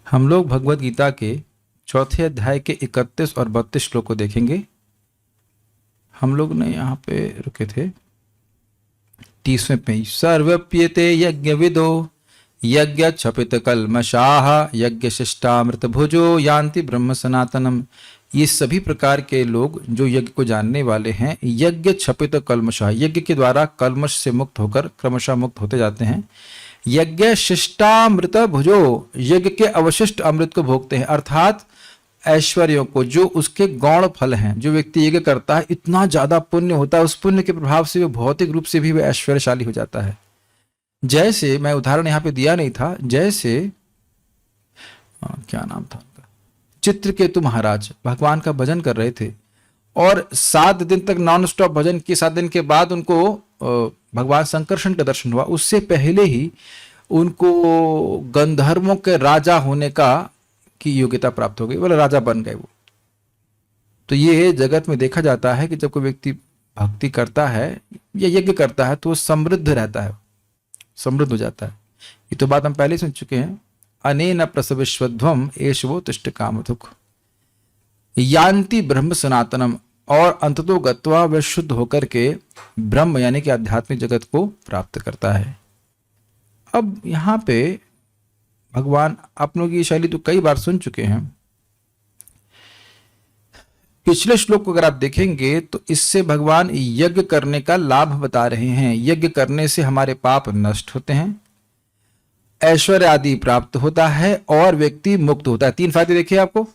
हम लोग भगवत गीता के चौथे अध्याय के 31 और 32 श्लोक को देखेंगे। हम लोग ने यहाँ पे रुके थे 30वें पे। सर्वप्येते यज्ञ विदो यज्ञ क्षपित कल्मषाः यज्ञ शिष्टामृत भुजो यान्ति ब्रह्म सनातनम। ये सभी प्रकार के लोग जो यज्ञ को जानने वाले हैं, यज्ञ क्षपित कल्मषाः, यज्ञ के द्वारा कल्मष से मुक्त होकर क्रमशः मुक्त होते जाते हैं। यज्ञ शिष्टामृत भुजो, यज्ञ के अवशिष्ट अमृत को भोगते हैं, अर्थात ऐश्वर्यों को, जो उसके गौण फल हैं। जो व्यक्ति यज्ञ करता है, इतना ज्यादा पुण्य होता है, उस पुण्य के प्रभाव से वो भौतिक रूप से भी वह ऐश्वर्यशाली हो जाता है। जैसे मैं उदाहरण यहाँ पे दिया नहीं था, जैसे क्या नाम था उनका, चित्रकेतु महाराज भगवान का भजन कर रहे थे और 7 दिन तक नॉन स्टॉप भजन किए। 7 दिन के बाद उनको भगवान संकर्षण का दर्शन हुआ। उससे पहले ही उनको गंधर्वों के राजा होने की योग्यता प्राप्त हो गई, बोले राजा बन गए वो। तो ये जगत में देखा जाता है कि जब कोई व्यक्ति भक्ति करता है या यज्ञ करता है तो वो समृद्ध रहता है, समृद्ध हो जाता है। ये तो बात हम पहले सुन चुके हैं। अनेन प्रसविश्वध्वम एषवो तिष्ठ कामधुक यान्ति ब्रह्म सनातनम, और अंततो गत्वा वह शुद्ध होकर के ब्रह्म यानी कि आध्यात्मिक जगत को प्राप्त करता है। अब यहाँ पे भगवान, आप लोग ये शैली तो कई बार सुन चुके हैं। पिछले श्लोक को अगर आप देखेंगे तो इससे भगवान यज्ञ करने का लाभ बता रहे हैं। यज्ञ करने से हमारे पाप नष्ट होते हैं, ऐश्वर्य आदि प्राप्त होता है और व्यक्ति मुक्त होता है। 3 फायदे देखिए आपको।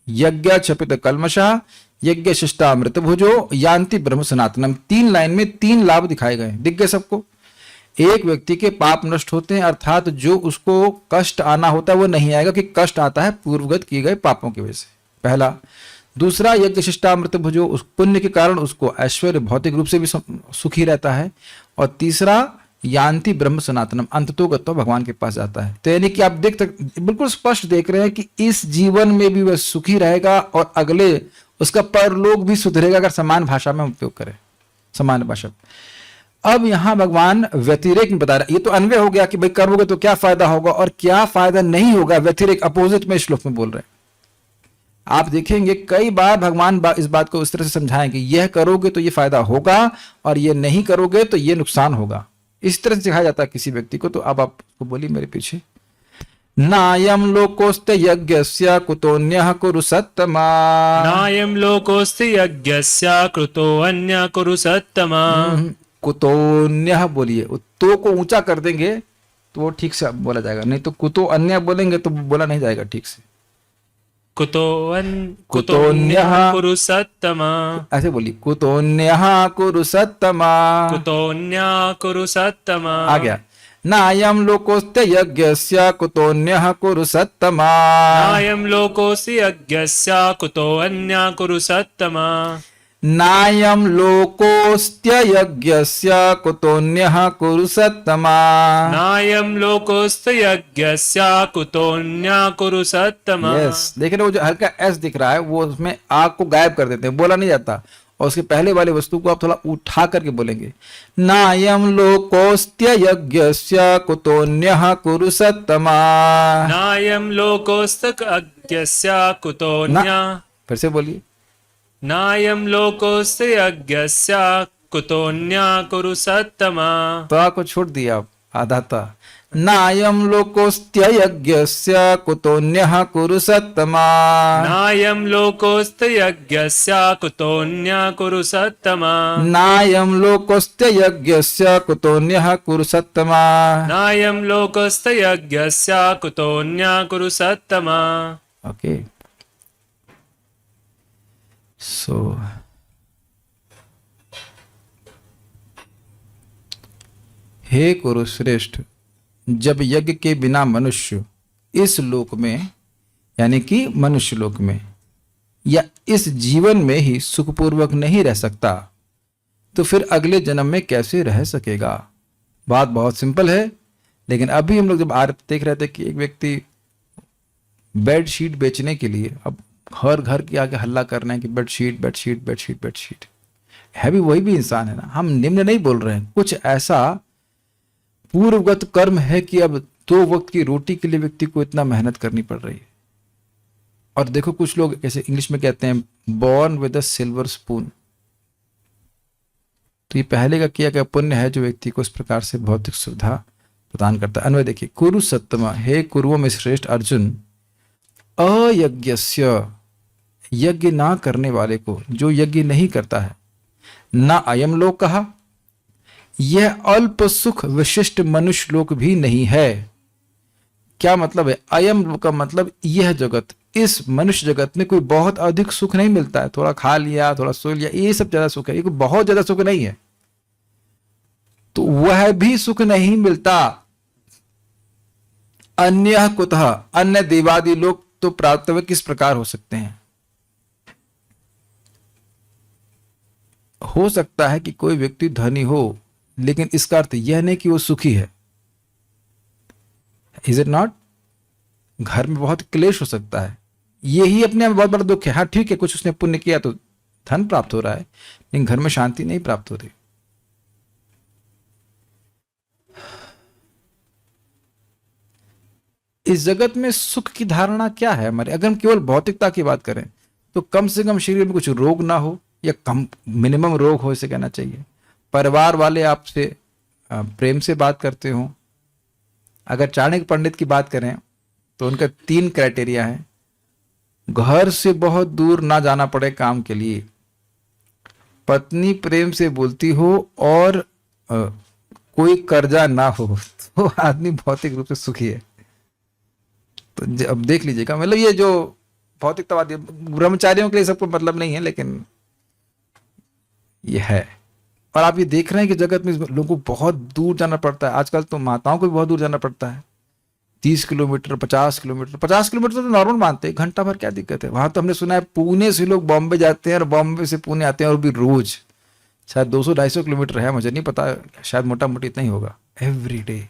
यज्ञ क्षपित कल्मषाः यज्ञ शिष्टामृत भुजो यान्ति ब्रह्म सनातनम। 3 लाइन में 3 लाभ दिखाए गए, दिख गए सबको। एक व्यक्ति के पाप नष्ट होते हैं, अर्थात जो उसको कष्ट आना होता है वो नहीं आएगा, कि कष्ट आता है पूर्वगत किए गए पापों की वजह से, पहला। दूसरा, यज्ञ शिष्टामृत भुजो, उस पुण्य के कारण उसको ऐश्वर्य भौतिक रूप से भी सुखी रहता है। और तीसरा, यान्ति ब्रह्म सनातनम, अंततोगत्वा भगवान के पास जाता है। तो यानी कि आप बिल्कुल स्पष्ट देख रहे हैं कि इस जीवन में भी वह सुखी रहेगा और अगले उसका परलोक भी सुधरेगा, अगर समान भाषा में उपयोग करें, समान भाषा। अब यहां भगवान व्यतिरेक में बता रहा है। ये तो अन्वय हो गया कि भाई करोगे तो क्या फायदा होगा और क्या फायदा नहीं होगा, व्यतिरेक अपोजिट में श्लोक में बोल रहे हैं। आप देखेंगे कई बार भगवान इस बात को इस तरह से समझाएंगे, यह करोगे तो ये फायदा होगा और ये नहीं करोगे तो ये नुकसान होगा। इस तरह से सिखाया जाता है किसी व्यक्ति को। तो अब आप बोलिए मेरे पीछे। नायम लोकोस्ते यज्ञस्य कुतोन्यः कुरु सत्तमा। नायम लोकोस्ते यज्ञस्य कुतोऽन्यः कुरु सत्तमा। कुतोन्यः बोलिए, तो को ऊंचा कर देंगे तो वो ठीक से बोला जाएगा, नहीं तो कुतो अन्य बोलेंगे तो बोला नहीं जाएगा ठीक से। कुतोऽन्यः कुरु सत्तमा, ऐसे बोलिए, कुतोन्यः कुरु सत्तमा। कुतोऽन्यः कुरु सत्तमा। आ गया। नायम लोकोस्ते यज्ञस्य कुतोन्यः कुरु सत्तमा। नायम लोकोऽस्ति यज्ञस्य कुतोऽन्यः कुरु सत्तमा। नायम लोकोस्त्ययज्ञस्य कुतोन्यः कुरु सत्तमा। नायम लोकोऽस्ति यज्ञस्य कुतोऽन्यः कुरु सत्तमा। यस, देख रहे हो, जो हल्का एस दिख रहा है वो उसमें आग को गायब कर देते हैं, बोला नहीं जाता। और उसके पहले वाले वस्तु को आप थोड़ा उठा करके बोलेंगे। नायम लोकोस्त्ययज्ञस्य कुतोन्यः कुरु सत्तमा। नायम लोकोऽस्ति यज्ञस्य कुतोऽन्यः, फिर से बोलिए। नायम लोकोऽस्ति यज्ञस्य कुतोऽन्यः कुरु सत्तमा। तो आपको छोड़ दिया आप आधा था। नायम लोकोस्त्ययज्ञस्य कुतोन्यः कुरु सत्तमा। नायम लोकोऽस्ति यज्ञस्य कुतोऽन्यः कुरु सत्तमा। नायम लोकोस्त्ययज्ञस्य कुतोन्यः कुरु सत्तमा। नायम लोकोऽस्ति यज्ञस्य कुतोऽन्यः कुरु सत्तमा। ओके, सो हे कुरुश्रेष्ठ, जब यज्ञ के बिना मनुष्य इस लोक में यानी कि मनुष्य लोक में या इस जीवन में ही सुखपूर्वक नहीं रह सकता तो फिर अगले जन्म में कैसे रह सकेगा। बात बहुत सिंपल है, लेकिन अभी हम लोग जब देख रहे थे कि एक व्यक्ति बेडशीट बेचने के लिए अब हर घर के आगे हल्ला करना है कि बेडशीट बेडशीट बेडशीट बेडशीट है, भी वही भी इंसान है ना। हम निम्न नहीं बोल रहे हैं, कुछ ऐसा पूर्वगत कर्म है कि अब 2 वक्त की रोटी के लिए व्यक्ति को इतना मेहनत करनी पड़ रही है। और देखो कुछ लोग ऐसे इंग्लिश में कहते हैं born with a silver spoon. तो ये पहले का किया गया पुण्य है जो व्यक्ति को इस प्रकार से भौतिक सुविधा प्रदान करता है। अन्वय देखिए, कुरु सत्तमा, हे कुरुओं में श्रेष्ठ अर्जुन, अयज्ञस्य, यज्ञ ना करने वाले को, जो यज्ञ नहीं करता है, ना अयम लोक कहा, यह अल्प सुख विशिष्ट मनुष्य लोक भी नहीं है। क्या मतलब है? अयम लोक का मतलब यह जगत, इस मनुष्य जगत में कोई बहुत अधिक सुख नहीं मिलता है। थोड़ा खा लिया, थोड़ा सो लिया, ये सब ज्यादा सुख है, ये कोई बहुत ज्यादा सुख नहीं है। तो वह भी सुख नहीं मिलता। अन्य कुतः, अन्य देवादि लोग तो प्राप्त किस प्रकार हो सकते हैं? हो सकता है कि कोई व्यक्ति धनी हो, लेकिन इसका अर्थ यह नहीं कि वो सुखी है। Is it not? घर में बहुत क्लेश हो सकता है, यही अपने आप बहुत बड़ा दुख है। हाँ ठीक है, कुछ उसने पुण्य किया तो धन प्राप्त हो रहा है, लेकिन घर में शांति नहीं प्राप्त हो रही। इस जगत में सुख की धारणा क्या है हमारे? अगर हम केवल भौतिकता की बात करें तो कम से कम शरीर में कुछ रोग ना हो, या कम मिनिमम रोग हो, इसे कहना चाहिए। परिवार वाले आपसे प्रेम से बात करते हो। अगर चाणक्य पंडित की बात करें तो उनका 3 क्राइटेरिया है। घर से बहुत दूर ना जाना पड़े काम के लिए, पत्नी प्रेम से बोलती हो, और कोई कर्जा ना हो, तो आदमी भौतिक रूप से सुखी है। तो अब देख लीजिएगा, मतलब ये जो भौतिकतावादी ब्रह्मचारियों के लिए सबको मतलब नहीं है, लेकिन ये है। और आप ये देख रहे हैं कि जगत में लोगों को बहुत दूर जाना पड़ता है। आजकल तो माताओं को भी बहुत दूर जाना पड़ता है, 30 किलोमीटर, 50 किलोमीटर। 50 किलोमीटर तो नॉर्मल मानते हैं, घंटा भर क्या दिक्कत है? वहां तो हमने सुना है पुणे से लोग बॉम्बे जाते हैं और बॉम्बे से पुणे आते हैं, और भी रोज शायद 200-250 किलोमीटर है, मुझे नहीं पता, शायद मोटा मोटी इतना ही होगा एवरी डे।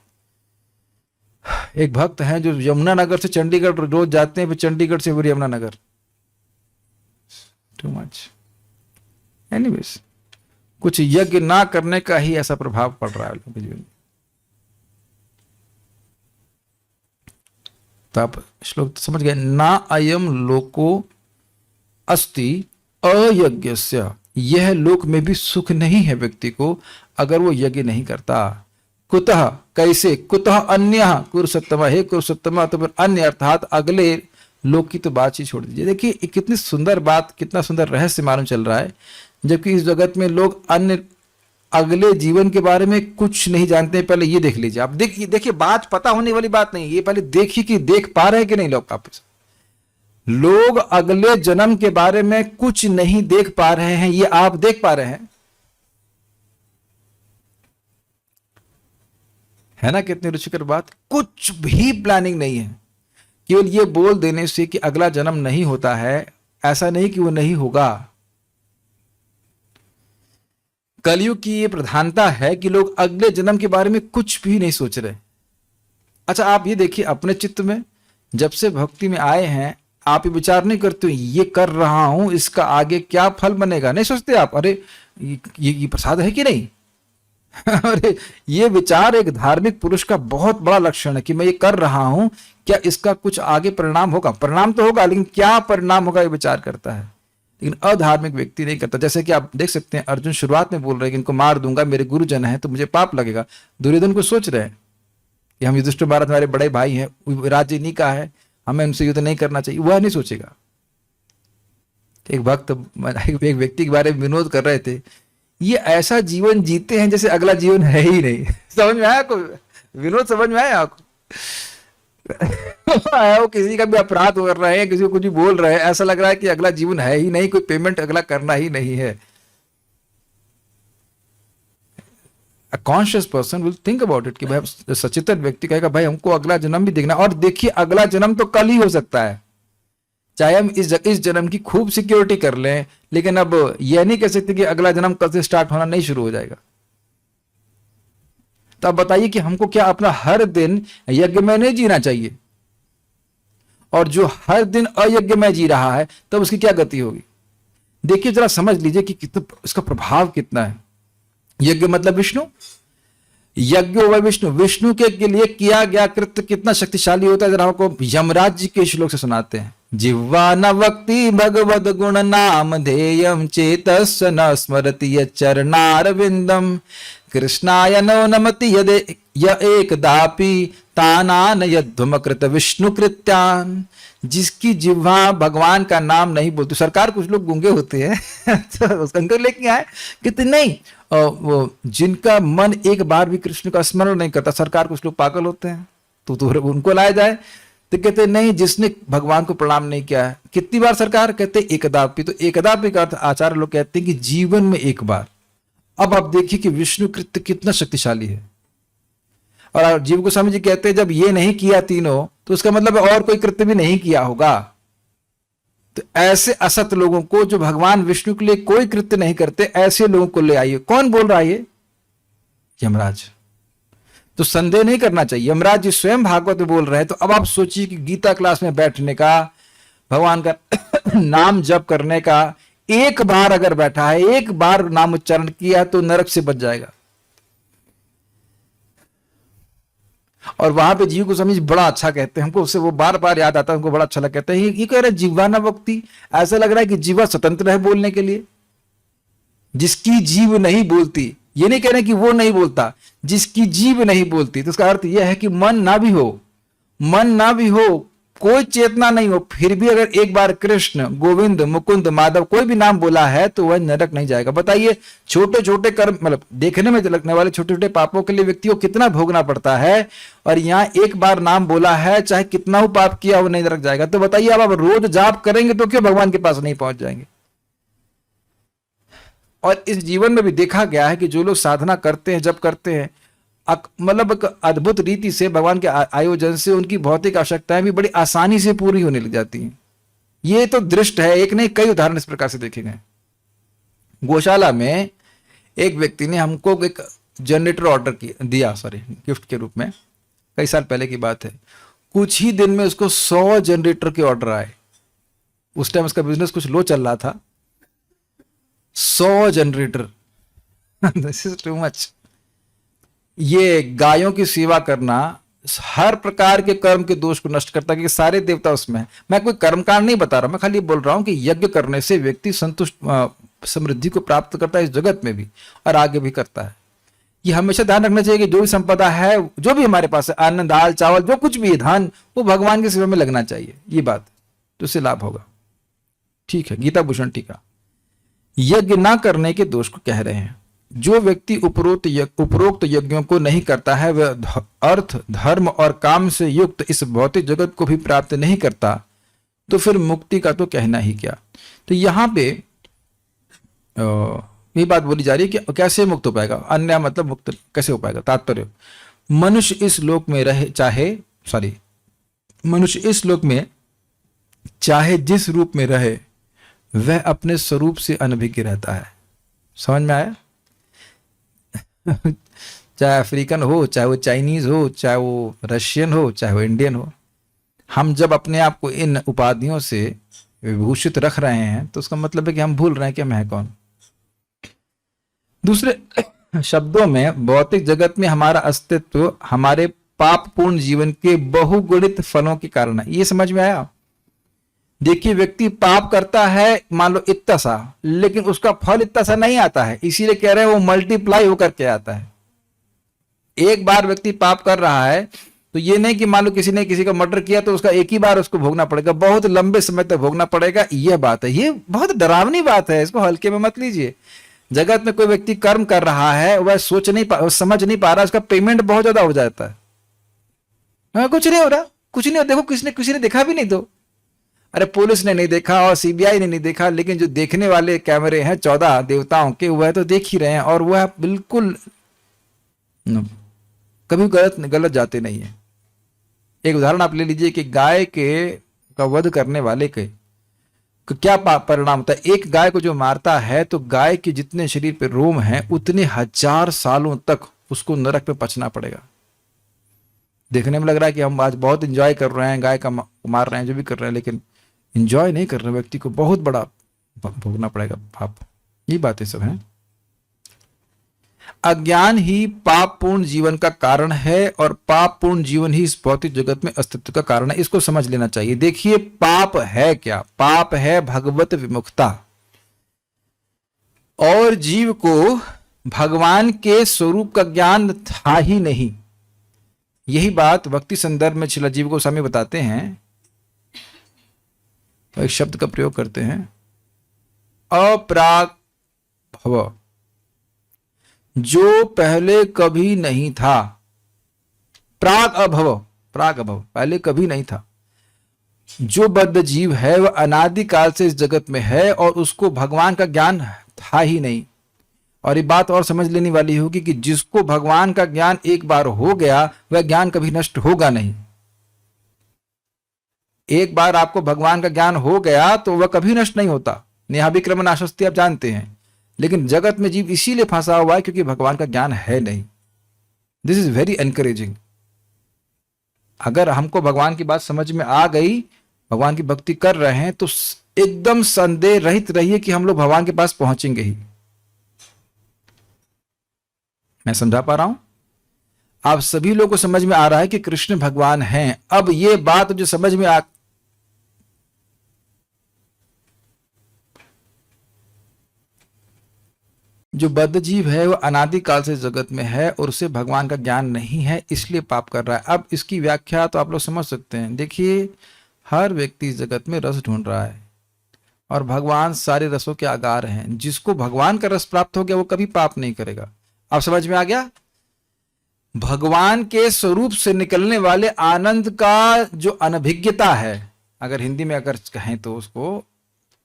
एक भक्त हैं जो यमुनानगर से चंडीगढ़ रोज जाते हैं, फिर चंडीगढ़ से फिर यमुनानगर। Too much. एनीवेज, कुछ यज्ञ ना करने का ही ऐसा प्रभाव पड़ रहा है लोगों के जीवन में। तो आप श्लोक समझ गए, ना अयम लोको अस्ति अयज्ञस्य, यह लोक में भी सुख नहीं है व्यक्ति को अगर वो यज्ञ नहीं करता। कुतः, कैसे? कुतः अन्य कुरुसत्तमा, हे कुरुसत्तमा, तो फिर अन्य अर्थात अगले लोक की तो बात ही छोड़ दीजिए। देखिए कितनी सुंदर बात, कितना सुंदर रहस्य मालूम चल रहा है। जबकि इस जगत में लोग अन्य अगले जीवन के बारे में कुछ नहीं जानते हैं। पहले ये देख लीजिए, आप देखिए बात पता होने वाली बात नहीं, ये पहले देखिए कि देख पा रहे हैं कि नहीं लोग। वापस लोग अगले जन्म के बारे में कुछ नहीं देख पा रहे हैं, ये आप देख पा रहे हैं, है ना? कितनी रुचिकर बात। कुछ भी प्लानिंग नहीं है, केवल ये बोल देने से कि अगला जन्म नहीं होता है, ऐसा नहीं कि वो नहीं होगा। कलयुग की ये प्रधानता है कि लोग अगले जन्म के बारे में कुछ भी नहीं सोच रहे। अच्छा आप ये देखिए अपने चित्त में, जब से भक्ति में आए हैं आप ये विचार नहीं करते ये कर रहा हूं, इसका आगे क्या फल बनेगा, नहीं सोचते आप? अरे ये प्रसाद है कि नहीं? अरे ये विचार एक धार्मिक पुरुष का बहुत बड़ा लक्षण है कि मैं ये कर रहा हूं, क्या इसका कुछ आगे परिणाम होगा? परिणाम तो होगा, लेकिन क्या परिणाम होगा ये विचार करता है। लेकिन अधार्मिक व्यक्ति नहीं करता। जैसे कि आप देख सकते हैं अर्जुन शुरुआत में बोल रहे हैं कि इनको मार दूंगा, मेरे गुरुजन है तो मुझे पाप लगेगा। दुर्योधन को सोच रहे हैं कि हम युधिष्ठिर महाराज हमारे बड़े भाई हैं, राज्य इन्हीं का है, हमें उनसे युद्ध नहीं करना चाहिए, वह नहीं सोचेगा। एक भक्त एक व्यक्ति के बारे में विनोद कर रहे थे, ये ऐसा जीवन जीते हैं जैसे अगला जीवन है ही नहीं। समझ में आया आपको? विनोद समझ में आया आपको? वो किसी का भी अपराध कर रहे हैं, किसी को कुछ भी बोल रहे हैं, ऐसा लग रहा है कि अगला जीवन है ही नहीं, कोई पेमेंट अगला करना ही नहीं है। A conscious person will think about it कि भाई सचेतन व्यक्ति कहेगा भाई हमको अगला जन्म भी देखना। और देखिए अगला जन्म तो कल ही हो सकता है, चाहे हम इस जन्म की खूब सिक्योरिटी कर लें, लेकिन अब यह नहीं कह सकते कि अगला जन्म कल से स्टार्ट होना नहीं शुरू हो जाएगा। तो अब बताइए कि हमको क्या अपना हर दिन यज्ञ में नहीं जीना चाहिए? और जो हर दिन अयज्ञ में जी रहा है तब उसकी क्या गति होगी? देखिए जरा समझ लीजिए कि कितना इसका प्रभाव कितना है। यज्ञ मतलब विष्णु, यज्ञो व विष्णु, विष्णु के लिए किया गया कृत्य कितना शक्तिशाली होता है, जरा आपको यमराज जी के श्लोक से सुनाते हैं। जिह्वा न वक्ति भगवद गुण नाम ध्येयम चेतस्य न स्मरति यच्चरणारविंदम कृष्णाय नो नमति यदे य एकदापि तानान यध्वमकृत विष्णु कृत्यान। जिसकी जिह्वा भगवान का नाम नहीं बोलती, सरकार कुछ लोग गूंगे होते हैं तो शंकर लेके आए कहते नहीं, वो जिनका मन एक बार भी कृष्ण का स्मरण नहीं करता, सरकार कुछ लोग पागल होते हैं तो उनको लाया जाए, तो कहते नहीं जिसने भगवान को प्रणाम नहीं किया है। कितनी बार सरकार, कहते एकदापि, तो एकदापि का अर्थ आचार्य लोग कहते हैं कि जीवन में एक बार। अब आप देखिए कि विष्णु कृत्य कितना शक्तिशाली है। और जीव गोस्वामी जी कहते हैं जब ये नहीं किया तीनों, तो उसका मतलब और कोई कृत्य भी नहीं किया होगा। तो ऐसे असत लोगों को, जो भगवान विष्णु के लिए कोई कृत्य नहीं करते, ऐसे लोगों को ले आइए। कौन बोल रहा है ये? यमराज। तो संदेह नहीं करना चाहिए, यमराज जी स्वयं भागवत में बोल रहे हैं। तो अब आप सोचिए कि गीता क्लास में बैठने का, भगवान का नाम जप करने का, एक बार अगर बैठा है, एक बार नाम उच्चारण किया तो नरक से बच जाएगा। और वहां पे जीव को समझ बड़ा अच्छा कहते हैं, हमको उससे वो बार बार याद आता है, हमको बड़ा अच्छा लगता कहते हैं ये कह रहे जीवा न वक्ति। ऐसा लग रहा है कि जीवा स्वतंत्र है बोलने के लिए। जिसकी जीव नहीं बोलती, ये नहीं कह रहे कि वो नहीं बोलता, जिसकी जीव नहीं बोलती, तो उसका अर्थ यह है कि मन ना भी हो, मन ना भी हो, कोई चेतना नहीं हो, फिर भी अगर एक बार कृष्ण, गोविंद, मुकुंद, माधव कोई भी नाम बोला है तो वह नरक नहीं जाएगा। बताइए छोटे छोटे कर्म, मतलब देखने में लगने वाले छोटे छोटे पापों के लिए व्यक्ति को कितना भोगना पड़ता है, और यहाँ एक बार नाम बोला है, चाहे कितना हो पाप किया वो नहीं नरक जाएगा। तो बताइए आप रोज जाप करेंगे तो क्यों भगवान के पास नहीं पहुंच जाएंगे? और इस जीवन में भी देखा गया है कि जो लोग साधना करते हैं, जब करते हैं, मतलब एक अद्भुत रीति से भगवान के आयोजन से उनकी भौतिक आवश्यकताएं भी बड़ी आसानी से पूरी होने लग जाती हैं। ये तो दृष्ट है, एक नहीं कई उदाहरण इस प्रकार से देखे गए। गौशाला में एक व्यक्ति ने हमको एक जनरेटर ऑर्डर दिया, गिफ्ट के रूप में, कई साल पहले की बात है। कुछ ही दिन में उसको 100 जनरेटर के ऑर्डर आए। उस टाइम उसका बिजनेस कुछ लो चल रहा था। 100 generator this is too much. ये गायों की सेवा करना हर प्रकार के कर्म के दोष को नष्ट करता है, क्योंकि सारे देवता उसमें है। मैं कोई कर्मकांड नहीं बता रहा, मैं खाली बोल रहा हूं कि यज्ञ करने से व्यक्ति संतुष्ट समृद्धि को प्राप्त करता है इस जगत में भी, और आगे भी करता है। ये हमेशा ध्यान रखना चाहिए कि जो भी संपदा है, जो भी हमारे पास है, अन्न, दाल, चावल, जो कुछ भी है, धन, वो भगवान की सेवा में लगना चाहिए। ये बात तो उससे लाभ होगा। ठीक है, गीता भूषण टीका। यज्ञ ना करने के दोष को कह रहे हैं। जो व्यक्ति उपरोक्त यज्ञों को नहीं करता है, वह अर्थ, धर्म और काम से युक्त इस भौतिक जगत को भी प्राप्त नहीं करता, तो फिर मुक्ति का तो कहना ही क्या। तो यहां पे यही बात बोली जा रही है कि कैसे मुक्त हो पाएगा, अन्य मतलब मुक्त कैसे हो पाएगा। तात्पर्य, मनुष्य इस लोक में रहे, मनुष्य इस लोक में चाहे जिस रूप में रहे, वह अपने स्वरूप से अनभिज्ञ रहता है। समझ में आया? चाहे अफ्रीकन हो, चाहे वो चाइनीज हो, चाहे वो रशियन हो, चाहे वो इंडियन हो, हम जब अपने आप को इन उपाधियों से विभूषित रख रहे हैं तो उसका मतलब है कि हम भूल रहे हैं कि हम हैं कौन। दूसरे शब्दों में, भौतिक जगत में हमारा अस्तित्व हमारे पापपूर्ण जीवन के बहुगुणित फलों के कारण है। ये समझ में आया? देखिए, व्यक्ति पाप करता है मान लो इतना सा, लेकिन उसका फल इतना सा नहीं आता है, इसीलिए कह रहे हैं वो मल्टीप्लाई होकर के आता है। एक बार व्यक्ति पाप कर रहा है तो ये नहीं कि मान लो किसी ने किसी का मर्डर किया तो उसका एक ही बार उसको भोगना पड़ेगा, बहुत लंबे समय तक भोगना पड़ेगा। यह बात है, ये बहुत डरावनी बात है, इसको हल्के में मत लीजिए। जगत में कोई व्यक्ति कर्म कर रहा है, वह समझ नहीं पा रहा, उसका पेमेंट बहुत ज्यादा हो जाता है। कुछ नहीं हो रहा, कुछ नहीं हो, देखो किसी ने देखा भी नहीं तो, अरे पुलिस ने नहीं देखा और सीबीआई ने नहीं देखा, लेकिन जो देखने वाले कैमरे हैं 14 देवताओं के, वह तो देख ही रहे हैं, और वह बिल्कुल कभी गलत जाते नहीं है। एक उदाहरण आप ले लीजिए कि गाय का वध करने वाले के क्या परिणाम होता है। एक गाय को जो मारता है तो गाय के जितने शरीर पे रोम हैं उतने 1000 सालों तक उसको नरक पे पचना पड़ेगा। देखने में लग रहा है कि हम आज बहुत एंजॉय कर रहे हैं, गाय का मार रहे हैं, जो भी कर रहे हैं, लेकिन एंजॉय नहीं कर रहे व्यक्ति को बहुत बड़ा भोगना पड़ेगा पाप। ये बातें सब हैं। अज्ञान ही पाप पूर्ण जीवन का कारण है और पाप पूर्ण जीवन ही इस भौतिक जगत में अस्तित्व का कारण है। इसको समझ लेना चाहिए। देखिए पाप है क्या? पाप है भगवत विमुखता, और जीव को भगवान के स्वरूप का ज्ञान था ही नहीं। यही बात भक्ति संदर्भ में श्रील जीव गोस्वामी बताते हैं, एक शब्द का प्रयोग करते हैं, अपराग भव, जो पहले कभी नहीं था। प्राग अभव, प्राग अभव, पहले कभी नहीं था। जो बद्ध जीव है वह अनादिकाल से इस जगत में है और उसको भगवान का ज्ञान था ही नहीं। और ये बात और समझ लेने वाली होगी कि जिसको भगवान का ज्ञान एक बार हो गया वह ज्ञान कभी नष्ट होगा नहीं। एक बार आपको भगवान का ज्ञान हो गया तो वह कभी नष्ट नहीं होता। नेहाभिक्रमण नाशस्ती आप जानते हैं, लेकिन जगत में जीव इसीलिए फंसा हुआ है क्योंकि भगवान का ज्ञान है नहीं। This is very encouraging. अगर हमको भगवान की बात समझ में आ गई, भगवान की भक्ति कर रहे हैं, तो एकदम संदेह रहित रहिए कि हम लोग भगवान के पास पहुंचेंगे ही। मैं समझा पा रहा हूं? आप सभी लोगों को समझ में आ रहा है कि कृष्ण भगवान हैं। अब ये बात जो समझ में जो बद्ध जीव है वह अनादिकाल से जगत में है और उसे भगवान का ज्ञान नहीं है, इसलिए पाप कर रहा है। अब इसकी व्याख्या तो आप लोग समझ सकते हैं। देखिए हर व्यक्ति इस जगत में रस ढूंढ रहा है और भगवान सारे रसों के आगार हैं। जिसको भगवान का रस प्राप्त हो गया वो कभी पाप नहीं करेगा। अब समझ में आ गया? भगवान के स्वरूप से निकलने वाले आनंद का जो अनभिज्ञता है, अगर हिंदी में अगर कहें तो उसको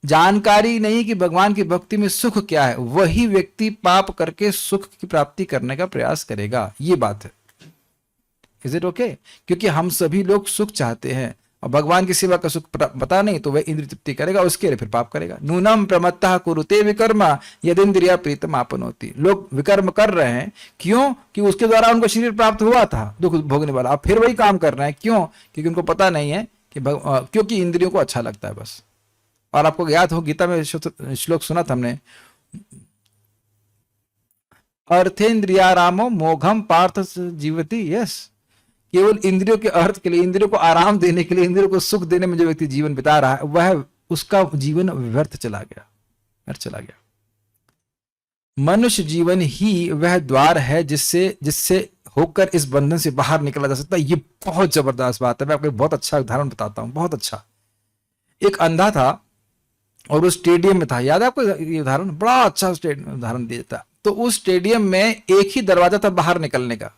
जानकारी नहीं कि भगवान की भक्ति में सुख क्या है, वही व्यक्ति पाप करके सुख की प्राप्ति करने का प्रयास करेगा। ये बात है। Is it okay? क्योंकि हम सभी लोग सुख चाहते हैं और भगवान की सेवा का सुख पता नहीं तो वह इंद्रिय तृप्ति करेगा, उसके लिए फिर पाप करेगा। नूनम प्रमत्तः कुरुते विकर्मा यदिंद्रिया प्रीतम आपनोति। लोग विकर्म कर रहे हैं क्यों? कि उसके द्वारा उनको शरीर प्राप्त हुआ था दुख भोगने वाला, अब फिर वही काम कर रहे हैं। क्यों? क्योंकि उनको पता नहीं है कि क्योंकि इंद्रियों को अच्छा लगता है बस। और आपको याद हो गीता में श्लोक सुना था हमने, अर्थेन्द्रियारामो मोघम पार्थ जीवति। यस, केवल इंद्रियों के अर्थ के लिए, इंद्रियों को आराम देने के लिए, इंद्रियों को सुख देने में जो व्यक्ति जीवन बिता रहा है वह उसका जीवन व्यर्थ चला गया, व्यर्थ चला गया। मनुष्य जीवन ही वह द्वार है जिससे होकर इस बंधन से बाहर निकला जा सकता है। ये बहुत जबरदस्त बात है। मैं आपको बहुत अच्छा उदाहरण बताता हूं, बहुत अच्छा। एक अंधा था और वो स्टेडियम में था। याद है आपको ये उदाहरण? बड़ा अच्छा उदाहरण दिया था। तो उस स्टेडियम में एक ही दरवाजा था बाहर निकलने का।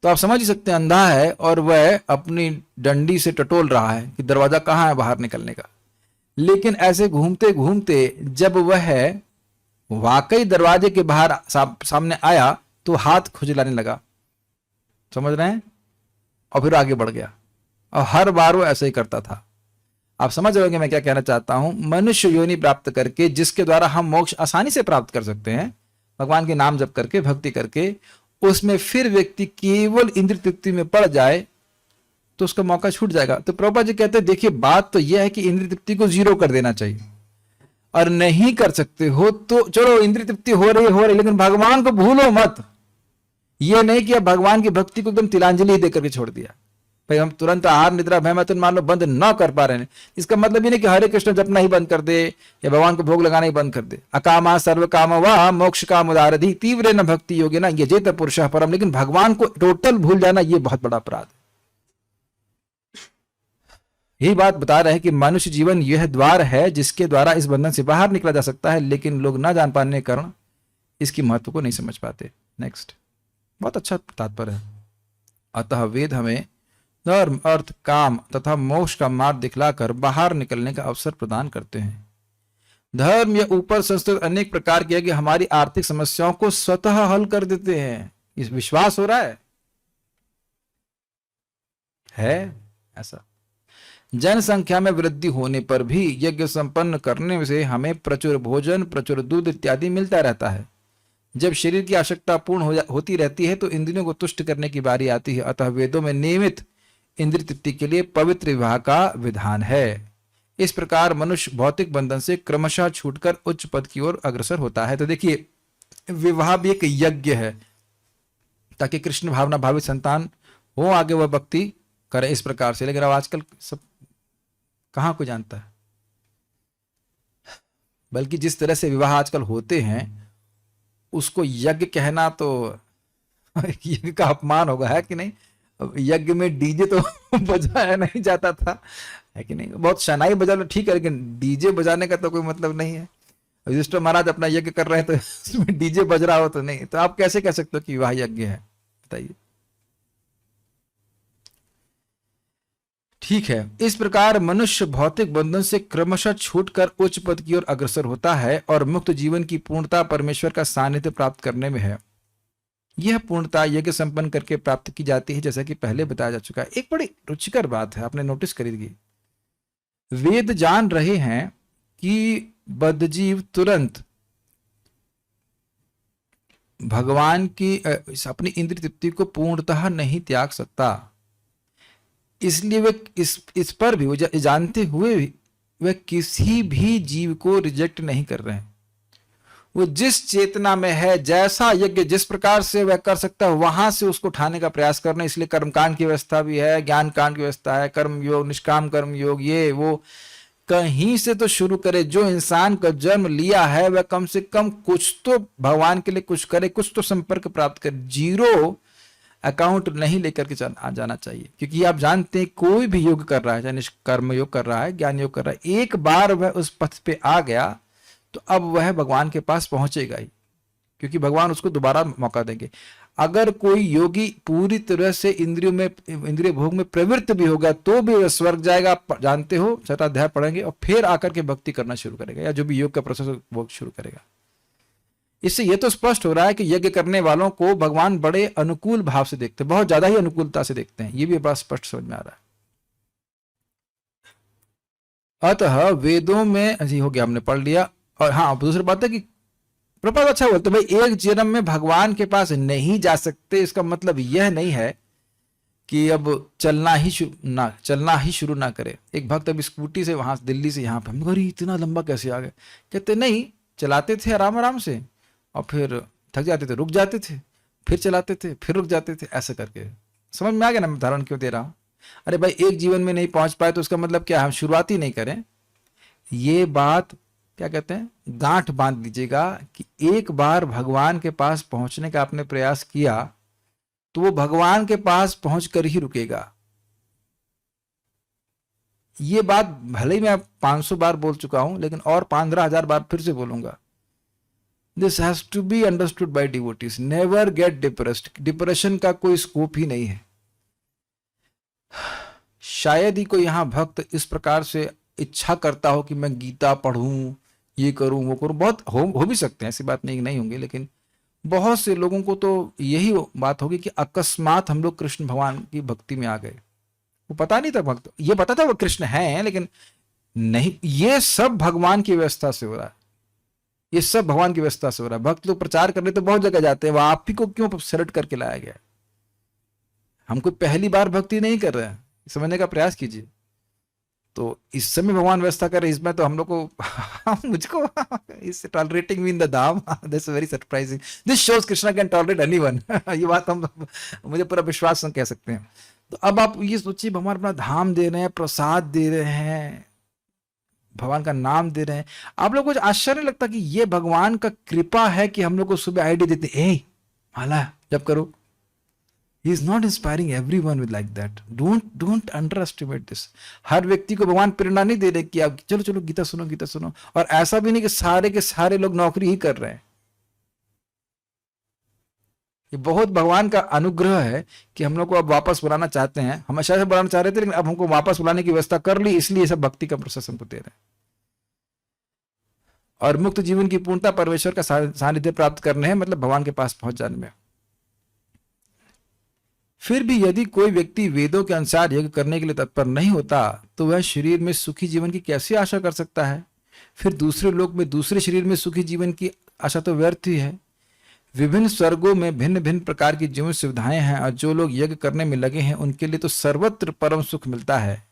तो आप समझ ही सकते हैं, अंधा है और वह अपनी डंडी से टटोल रहा है कि दरवाजा कहाँ है बाहर निकलने का। लेकिन ऐसे घूमते घूमते जब वह वाकई दरवाजे के बाहर सामने आया तो हाथ खुजलाने लगा। समझ रहे हैं? और फिर आगे बढ़ गया और हर बार वो ऐसे ही करता था। आप समझ रहे हो कि मैं क्या कहना चाहता हूं? मनुष्य योनि प्राप्त करके, जिसके द्वारा हम मोक्ष आसानी से प्राप्त कर सकते हैं, भगवान के नाम जप करके, भक्ति करके, उसमें फिर व्यक्ति केवल इंद्रिय तृप्ति में पड़ जाए तो उसका मौका छूट जाएगा। तो प्रभुपाद जी कहते हैं देखिए बात तो यह है कि इंद्रिय तृप्ति को जीरो कर देना चाहिए, और नहीं कर सकते हो तो चलो इंद्रिय तृप्ति हो रही, लेकिन भगवान को भूलो मत। यह नहीं कि अब भगवान की भक्ति को एकदम तिलांजलि दे करके छोड़ दिया, भाई हम तुरंत आहार निद्रा भय मैथुन मान लो बंद ना कर पा रहे हैं। इसका मतलब ये नहीं कि हरे कृष्ण जपना ही बंद कर दे या भगवान को भोग लगाना ही बंद कर दे। अकामा सर्व काम व मोक्ष काम उदारधि तीव्र न भक्ति योगे ना ये जेत पुरुष परम। लेकिन भगवान को टोटल भूल जाना ये बहुत बड़ा अपराध है। यही बात बता रहे हैं कि मनुष्य जीवन यह द्वार है जिसके द्वारा इस बंधन से बाहर निकला जा सकता है, लेकिन लोग ना जान पाने के कारण इसकी महत्व को नहीं समझ पाते। नेक्स्ट, बहुत अच्छा तात्पर्य है। अतः वेद हमें धर्म, अर्थ, काम तथा मोक्ष का मार्ग दिखलाकर बाहर निकलने का अवसर प्रदान करते हैं। धर्म या ऊपर संस्कृत अनेक प्रकार के है कि हमारी आर्थिक समस्याओं को स्वतः हल कर देते हैं। इस विश्वास हो रहा है ऐसा। जनसंख्या में वृद्धि होने पर भी यज्ञ संपन्न करने से हमें प्रचुर भोजन, प्रचुर दूध इत्यादि मिलता रहता है। जब शरीर की आवश्यकता पूर्ण होती रहती है तो इंद्रियों को तुष्ट करने की बारी आती है। अतः वेदों में नियमित इंद्रिय तृप्ति के लिए पवित्र विवाह का विधान है। इस प्रकार मनुष्य भौतिक बंधन से क्रमशः छूटकर उच्च पद की ओर अग्रसर होता है। तो देखिए विवाह भी एक यज्ञ है, ताकि कृष्ण भावना भावित संतान हो, आगे वह भक्ति करे इस प्रकार से। लेकिन अब आजकल सब कहाँ को जानता है, बल्कि जिस तरह से विवाह आजकल होते हैं उसको यज्ञ कहना तो यज्ञ का अपमान होगा, है कि नहीं। अब यज्ञ में डीजे तो बजाया नहीं जाता था, है कि नहीं। बहुत शहनाई बजा लो ठीक है, लेकिन डीजे बजाने का तो कोई मतलब नहीं है। युधिष्ठिर महाराज अपना यज्ञ कर रहे हैं तो उसमें डीजे बज रहा हो तो नहीं, तो आप कैसे कह सकते हो कि विवाह यज्ञ है, बताइए। ठीक है, इस प्रकार मनुष्य भौतिक बंधन से क्रमशः छूटकर उच्च पद की ओर अग्रसर होता है और मुक्त जीवन की पूर्णता परमेश्वर का सानिध्य प्राप्त करने में है। यह पूर्णता यज्ञ संपन्न करके प्राप्त की जाती है, जैसा कि पहले बताया जा चुका है। एक बड़ी रुचिकर बात है, आपने नोटिस करेगी, वेद जान रहे हैं कि बद्धजीव तुरंत भगवान की अपनी इंद्रिय तृप्ति को पूर्णतः नहीं त्याग सकता, इसलिए वे इस पर भी वो जानते हुए भी वे किसी भी जीव को रिजेक्ट नहीं कर रहे हैं। वो जिस चेतना में है, जैसा यज्ञ जिस प्रकार से वह कर सकता है, वहां से उसको उठाने का प्रयास करना। इसलिए कर्मकांड की व्यवस्था भी है, ज्ञान कांड की व्यवस्था है, कर्म योग, निष्काम कर्म योग, ये वो कहीं से तो शुरू करे। जो इंसान का जन्म लिया है वह कम से कम कुछ तो भगवान के लिए कुछ करे, कुछ तो संपर्क प्राप्त करे। जीरो अकाउंट नहीं लेकर के जाना चाहिए, क्योंकि आप जानते हैं कोई भी योग कर रहा है, चाहे कर्म योग कर रहा है, ज्ञान योग कर रहा है, एक बार वह उस पथ पे आ गया तो अब वह भगवान के पास पहुंचेगा ही, क्योंकि भगवान उसको दोबारा मौका देंगे। अगर कोई योगी पूरी तरह से इंद्रिय भोग में प्रवृत्त भी होगा तो भी वह स्वर्ग जाएगा, आप जानते हो, छठा अध्याय पढ़ेंगे, और फिर आकर के भक्ति करना शुरू करेगा, या जो भी योग का प्रोसेस वो शुरू करेगा। इससे यह तो स्पष्ट हो रहा है कि यज्ञ करने वालों को भगवान बड़े अनुकूल भाव से देखते हैं, बहुत ज्यादा ही अनुकूलता से देखते हैं, ये भी बड़ा स्पष्ट समझ में आ रहा है। अतः वेदों में ऐसी हो गया, हमने पढ़ लिया। और हाँ, दूसरी बात है कि प्रपात अच्छा बोलते भाई, एक जन्म में भगवान के पास नहीं जा सकते, इसका मतलब यह नहीं है कि अब चलना ही शुरू ना करे। एक भक्त अभी स्कूटी से वहां दिल्ली से यहाँ पे, हम अरे इतना लंबा कैसे आ गए, कहते नहीं, चलाते थे आराम आराम से, और फिर थक जाते थे रुक जाते थे, फिर चलाते थे फिर रुक जाते थे, ऐसे करके। समझ में आ गया ना मैं उदाहरण क्यों दे रहा हूं। अरे भाई, एक जीवन में नहीं पहुंच पाए तो उसका मतलब क्या, हम शुरुआत ही नहीं करें। ये बात क्या कहते हैं, गांठ बांध लीजिएगा कि एक बार भगवान के पास पहुंचने का आपने प्रयास किया तो वो भगवान के पास पहुंचकर ही रुकेगा। ये बात भले ही मैं 500 बार बोल चुका हूं, लेकिन और 15,000 बार फिर से बोलूंगा। This has to be understood by devotees. Never get depressed. Depression का कोई स्कोप ही नहीं है। शायद ही कोई यहां भक्त इस प्रकार से इच्छा करता हो कि मैं गीता पढ़ूं, ये करूं वो करूं। बहुत हो भी सकते हैं, ऐसी बात नहीं होंगे, लेकिन बहुत से लोगों को तो यही बात होगी कि अकस्मात हम लोग कृष्ण भगवान की भक्ति में आ गए। वो पता नहीं था, भक्त ये पता था वो कृष्ण हैं, लेकिन नहीं, ये सब भगवान की व्यवस्था से हो रहा है, ये सब भगवान की व्यवस्था से हो रहा है। भक्त लोग प्रचार करने तो बहुत जगह जाते हैं, वह आप ही को क्यों सेलेक्ट करके लाया गया। हम कोई पहली बार भक्ति नहीं कर रहे हैं, समझने का प्रयास कीजिए। तो इस समय भगवान व्यवस्था कर रहे, इसमें तो हम लोग को मुझको इस tolerating me in the Dham, this very surprising, this shows Krishna can tolerate anyone. ये बात हम मुझे पूरा विश्वास से कह सकते हैं। तो अब आप ये सोचिए, भगवान अपना धाम दे रहे हैं, प्रसाद दे रहे हैं, भगवान का नाम दे रहे हैं। आप लोग को कुछ आश्चर्य नहीं लगता कि ये भगवान का कृपा है कि हम लोग को सुबह आइडिया देते, ए माला जब करो। He is not inspiring everyone with like that. Don't underestimate this. हर व्यक्ति को भगवान प्रेरणा नहीं दे रहे कि आप चलो चलो गीता सुनो। और ऐसा भी नहीं कि सारे के सारे लोग नौकरी ही कर रहे हैं। ये बहुत भगवान का अनुग्रह है कि हम लोग को अब वापस बुलाना चाहते हैं। हमेशा से बुलाना चाह रहे थे, लेकिन अब हमको वापस बुलाने की व्यवस्था कर ली, इसलिए सब भक्ति का प्रोसेस हमको दे रहे हैं। और मुक्त जीवन की पूर्णता परमेश्वर का सानिध्य प्राप्त करने है, मतलब भगवान के पास पहुंच जाने में। फिर भी यदि कोई व्यक्ति वेदों के अनुसार यज्ञ करने के लिए तत्पर नहीं होता तो वह शरीर में सुखी जीवन की कैसे आशा कर सकता है। फिर दूसरे लोक में दूसरे शरीर में सुखी जीवन की आशा तो व्यर्थ ही है। विभिन्न स्वर्गों में भिन्न भिन्न प्रकार की जीवन सुविधाएं हैं, और जो लोग यज्ञ करने में लगे हैं उनके लिए तो सर्वत्र परम सुख मिलता है।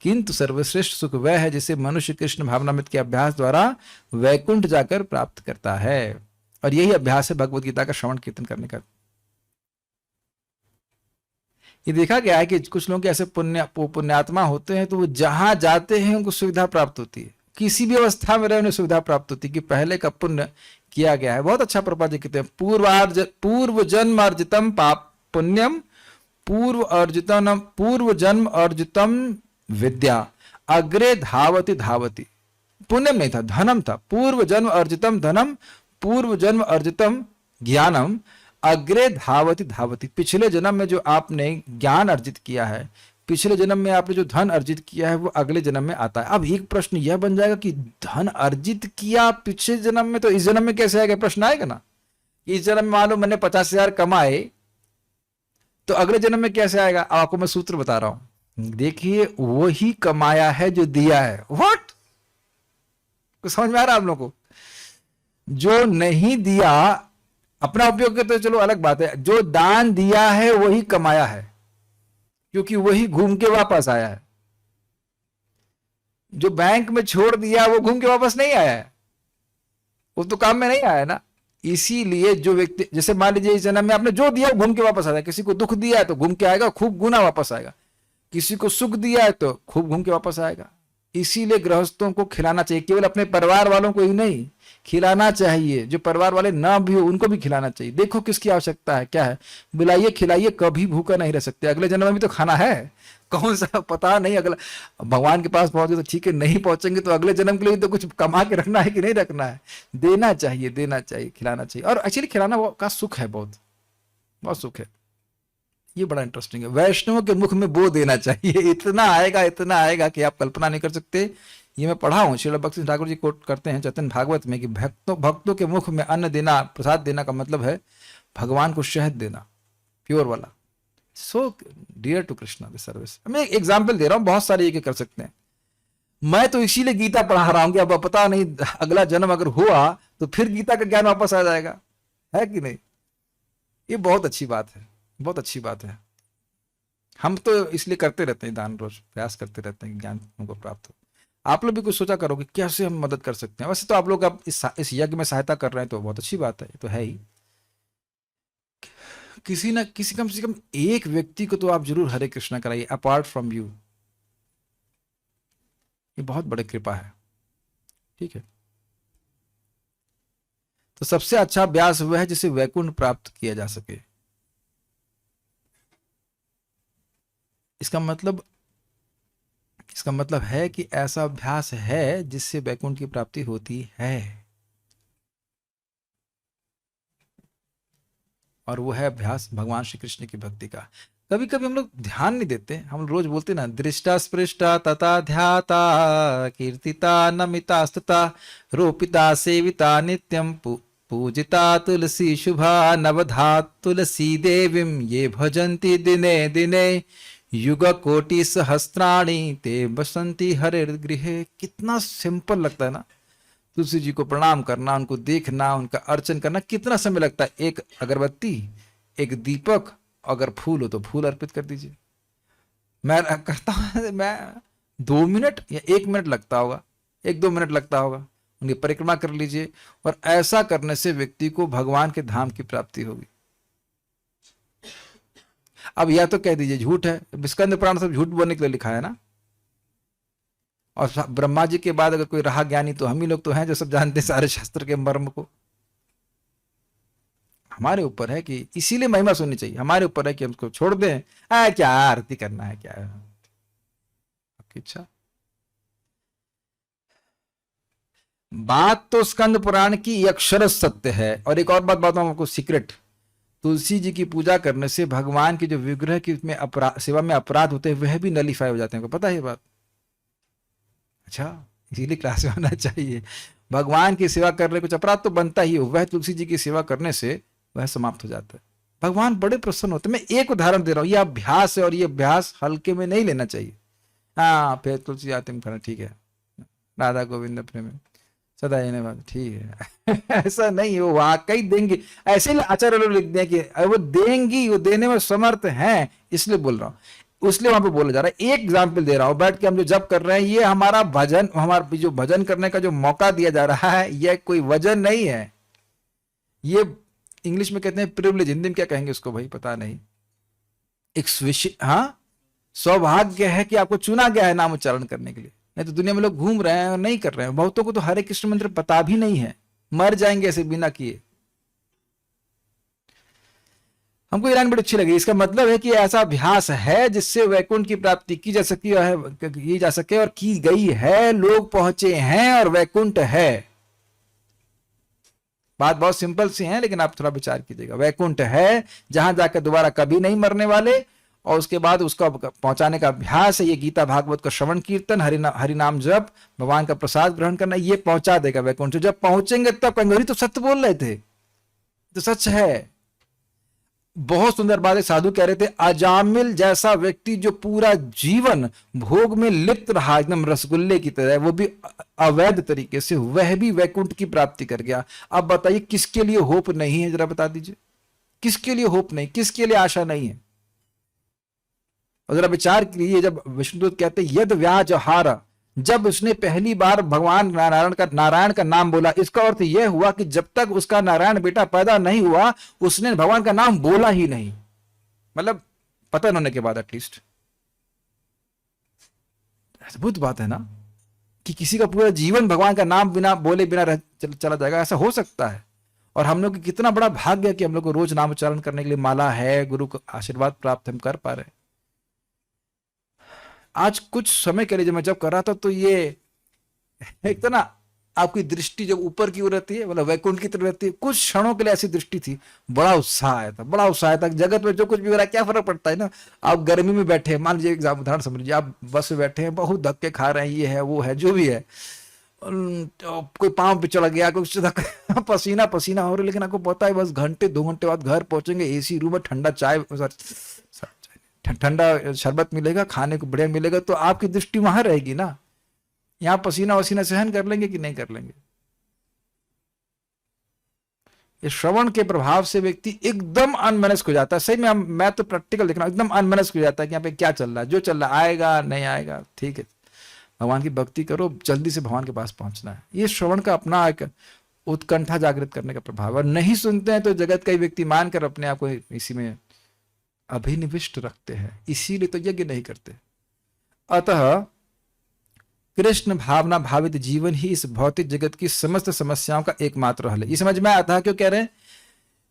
किंतु सर्वश्रेष्ठ सुख वह है जिसे मनुष्य कृष्ण भावनामृत के अभ्यास द्वारा वैकुंठ जाकर प्राप्त करता है। और यही अभ्यास है भगवत गीता का श्रवण कीर्तन करने का। ये देखा गया है कि कुछ लोग ऐसे पुण्यात्मा होते हैं तो वो जहां जाते हैं उनको सुविधा प्राप्त होती है, किसी भी अवस्था में रहे उन्हें सुविधा प्राप्त होती है कि पहले का पुण्य किया गया है। बहुत अच्छा प्रभुपाद जी कहते हैं, पूर्व जन्म अर्जितम पाप पुण्यम पूर्व जन्म अर्जितम विद्या अग्रे धावती धावती। पुण्यम नहीं था, धनम था। पूर्व जन्म अर्जितम धनम पूर्व जन्म अर्जितम ज्ञानम अग्रे धावती धावती। पिछले जन्म में जो आपने ज्ञान अर्जित किया है, पिछले जन्म में आपने जो धन अर्जित किया है, वो अगले जन्म में आता है। अब एक प्रश्न यह बन जाएगा कि धन अर्जित किया पिछले जन्म में तो इस जन्म में कैसे आएगा? प्रश्न आएगा ना। इस जन्म में मान लो मैंने 50,000 कमाए तो अगले जन्म में कैसे आएगा? आपको मैं सूत्र बता रहा हूं, देखिए वही कमाया है जो दिया है। व्हाट? कुछ समझ में आ रहा है आप लोगों को? जो नहीं दिया अपना उपयोग करते, चलो अलग बात है। जो दान दिया है वही कमाया है, क्योंकि वही घूम के वापस आया है। जो बैंक में छोड़ दिया वो घूम के वापस नहीं आया है, वो तो काम में नहीं आया ना। इसीलिए जो व्यक्ति, जैसे मान लीजिए इस जन्म में आपने जो दिया वो घूम के वापस आया। किसी को दुख दिया है तो घूम के आएगा, खूब गुना वापस आएगा। किसी को सुख दिया है तो खूब घूम के वापस आएगा। इसीलिए गृहस्थों को खिलाना चाहिए, केवल अपने परिवार वालों को ही नहीं, खिलाना चाहिए। जो परिवार वाले ना भी हो उनको भी खिलाना चाहिए। देखो किसकी आवश्यकता है, क्या है, बुलाइए खिलाइए, कभी भूखा नहीं रह सकते। अगले जन्म में भी तो खाना है, कौन सा पता नहीं। अगला भगवान के पास पहुंचे तो ठीक है, नहीं पहुंचेंगे तो अगले जन्म के लिए तो कुछ कमा के रखना है कि नहीं रखना है। देना चाहिए, देना चाहिए, खिलाना चाहिए। और एक्चुअली खिलाना का सुख है, बहुत बहुत सुख है। ये बड़ा इंटरेस्टिंग है। वैष्णव के मुख में वो देना चाहिए, इतना आएगा कि आप कल्पना नहीं कर सकते। ये मैं पढ़ा हूँ, श्रील भक्ति ठाकुर जी कोट करते हैं चैतन्य भागवत में कि भक्तों के मुख में अन्न देना, प्रसाद देना का मतलब है भगवान को शहद देना, प्योर वाला। So dear to Krishna the service. मैं एक एग्जाम्पल दे रहा हूँ, बहुत सारे ये कर सकते हैं। मैं तो इसीलिए गीता पढ़ा रहा हूँ कि अब पता नहीं अगला जन्म अगर हुआ तो फिर गीता का ज्ञान वापस आ जाएगा, है कि नहीं। ये बहुत अच्छी बात है, बहुत अच्छी बात है। हम तो इसलिए करते रहते हैं दान, रोज प्रयास करते रहते हैं ज्ञान हमको प्राप्त हो। आप लोग भी कुछ सोचा करोगे कैसे हम मदद कर सकते हैं। वैसे तो आप लोग अब इस यज्ञ में सहायता कर रहे हैं तो बहुत अच्छी बात है, ये तो है ही। किसी ना किसी, कम से कम एक व्यक्ति को तो आप जरूर हरे कृष्णा कराइए अपार्ट फ्रॉम यू। ये बहुत बड़ी कृपा है, ठीक है। तो सबसे अच्छा अभ्यास वह है जिसे वैकुंठ प्राप्त किया जा सके। इसका मतलब है कि ऐसा अभ्यास है जिससे वैकुंठ की प्राप्ति होती है, और वो है अभ्यास भगवान श्री कृष्ण की भक्ति का। कभी कभी हम लोग ध्यान नहीं देते। हम रोज बोलते ना, दृष्टा स्पृष्टा तथा ध्याता कीर्तिता नमिता स्तुता रोपिता सेविता नित्यम पूजिता तुलसी शुभा नवधा तुलसी देवीम ये भजन्ति दिने दिने युग कोटि सहस्त्राणी ते बसंती हरे गृहे। कितना सिंपल लगता है ना। तुलसी जी को प्रणाम करना, उनको देखना, उनका अर्चन करना, कितना समय लगता है। एक अगरबत्ती, एक दीपक, अगर फूल हो तो फूल अर्पित कर दीजिए। मैं करता हूँ, मैं 2 मिनट या 1 मिनट लगता होगा, 1-2 मिनट लगता होगा। उनकी परिक्रमा कर लीजिए, और ऐसा करने से व्यक्ति को भगवान के धाम की प्राप्ति होगी। अब या तो कह दीजिए झूठ है, स्कंद पुराण सब झूठ बोलने के लिए लिखा है ना। और ब्रह्मा जी के बाद अगर कोई रहा ज्ञानी तो हम ही लोग तो हैं जो सब जानते हैं सारे शास्त्र के मर्म को। हमारे ऊपर है कि, इसीलिए महिमा सुननी चाहिए, हमारे ऊपर है कि हम उसको छोड़ दें। क्या आरती करना है, क्या है आपकी इच्छा। बात तो स्कंद पुराण की अक्षर सत्य है। और एक और बात बताऊं आपको, सीक्रेट। तुलसी जी की पूजा करने से भगवान की जो विग्रह की में सेवा में अपराध होते हैं वह भी नलीफाई हो जाते हैं। पता है ये बात? अच्छा, इसीलिए क्लास में आना चाहिए। भगवान की सेवा करने कुछ अपराध तो बनता ही हो, वह तुलसी जी की सेवा करने से वह समाप्त हो जाता है। भगवान बड़े प्रसन्न होते हैं। मैं एक उदाहरण दे रहा हूं, यह अभ्यास है और ये अभ्यास हल्के में नहीं लेना चाहिए। हाँ, फिर तुलसी आते करना ठीक है, राधा गोविंद प्रेम सदा ये बात ठीक है। ऐसा नहीं, वो वाकई देंगी। ऐसे आचार्य लोग लिखते हैं कि वो देंगी, वो देने में समर्थ हैं, इसलिए बोल रहा हूं। उसलिए वहां पे बोला जा रहा है। एक एग्जाम्पल दे रहा हूं, बैठ के हम जो जप कर रहे हैं, ये हमारा भजन, हमारा जो भजन करने का जो मौका दिया जा रहा है, यह कोई वजन नहीं है। ये इंग्लिश में कहते हैं प्रिविलेज, हिंदी में क्या कहेंगे उसको भाई, पता नहीं। एक हाँ, सौभाग्य है कि आपको चुना गया है नाम उच्चारण करने के लिए, नहीं तो दुनिया में लोग घूम रहे हैं और नहीं कर रहे हैं। बहुतों को तो हरे कृष्ण मंत्र पता भी नहीं है, मर जाएंगे ऐसे बिना किए। हमको ये लाइन बड़ी अच्छी लगी। इसका मतलब है कि ऐसा अभ्यास है जिससे वैकुंठ की प्राप्ति की जा सके और की गई है, लोग पहुंचे हैं और वैकुंठ है। बात बहुत सिंपल सी है, लेकिन आप थोड़ा विचार कीजिएगा। वैकुंठ है जहां जाकर दोबारा कभी नहीं मरने वाले, और उसके बाद उसका पहुंचाने का अभ्यास है ये गीता भागवत का श्रवण कीर्तन, हरिनाम जप, भगवान का प्रसाद ग्रहण करना, ये पहुंचा देगा वैकुंठ। जब पहुंचेंगे तब कहेंगे तो सत्य बोल रहे थे, तो सच है। बहुत सुंदर बात है, साधु कह रहे थे, अजामिल जैसा व्यक्ति जो पूरा जीवन भोग में लिप्त रहा एकदम रसगुल्ले की तरह, वो भी अवैध तरीके से, वह भी वैकुंठ की प्राप्ति कर गया। अब बताइए किसके लिए होप नहीं है, जरा बता दीजिए, किसके लिए होप नहीं, किसके लिए आशा नहीं है। और जरा विचार कीजिए, जब विष्णुदूत कहते यद व्याजहार, जब उसने पहली बार भगवान नारायण का नाम बोला, इसका अर्थ यह हुआ कि जब तक उसका नारायण बेटा पैदा नहीं हुआ उसने भगवान का नाम बोला ही नहीं, मतलब पतन होने के बाद एटलीस्ट। अद्भुत बात है ना कि किसी का पूरा जीवन भगवान का नाम बिना बोले बिना चला जाएगा, ऐसा हो सकता है। और हम लोग कितना बड़ा भाग्य है कि हम लोग को रोज नाम उच्चारण करने के लिए माला है, गुरु का आशीर्वाद प्राप्त हम कर पा रहे हैं। आज कुछ समय के लिए जब मैं जब कर रहा था, तो ये एक तो ना आपकी दृष्टि जब ऊपर की ओर रहती है, मतलब वैकुंठ की तरफ रहती है, कुछ क्षणों के लिए ऐसी दृष्टि थी, बड़ा उत्साह आया था, बड़ा उत्साह आया था। जगत में जो कुछ भी हो रहा है क्या फर्क पड़ता है ना। आप गर्मी में बैठे हैं, मान लीजिए एग्जाम उदाहरण समझ लीजिए, आप बस में बैठे हैं, बहुत धक्के खा रहे हैं, ये है वो है जो भी है, कोई पांव पे चढ़ गया, कोई पसीना पसीना हो रहा है, लेकिन आपको पता है बस घंटे 2 घंटे बाद घर पहुंचेंगे, एसी रूम में ठंडा चाय, ठंडा शरबत मिलेगा, खाने को बढ़िया मिलेगा, तो आपकी दृष्टि वहां रहेगी ना। यहां पसीना वसीना सहन कर लेंगे कि नहीं कर लेंगे। इस श्रवण के प्रभाव से व्यक्ति एकदम अनमनस्क हो जाता है। सही में मैं तो प्रैक्टिकल देख रहा हूं, एकदम अनमनस्क हो जाता है कि यहाँ पे क्या चल रहा है, जो चल रहा है आएगा नहीं आएगा, ठीक है, भगवान की भक्ति करो, जल्दी से भगवान के पास पहुंचना है। ये श्रवण का अपना एक उत्कंठा जागृत करने का प्रभाव। और नहीं सुनते हैं तो जगत का ही व्यक्ति मानकर अपने आप को इसी में अभिनिविष्ट रखते हैं, इसीलिए तो यज्ञ नहीं करते। अतः कृष्ण भावना भावित जीवन ही इस भौतिक जगत की समस्त समस्याओं का एकमात्र हल है। ये समझ में आता है क्यों कह रहे हैं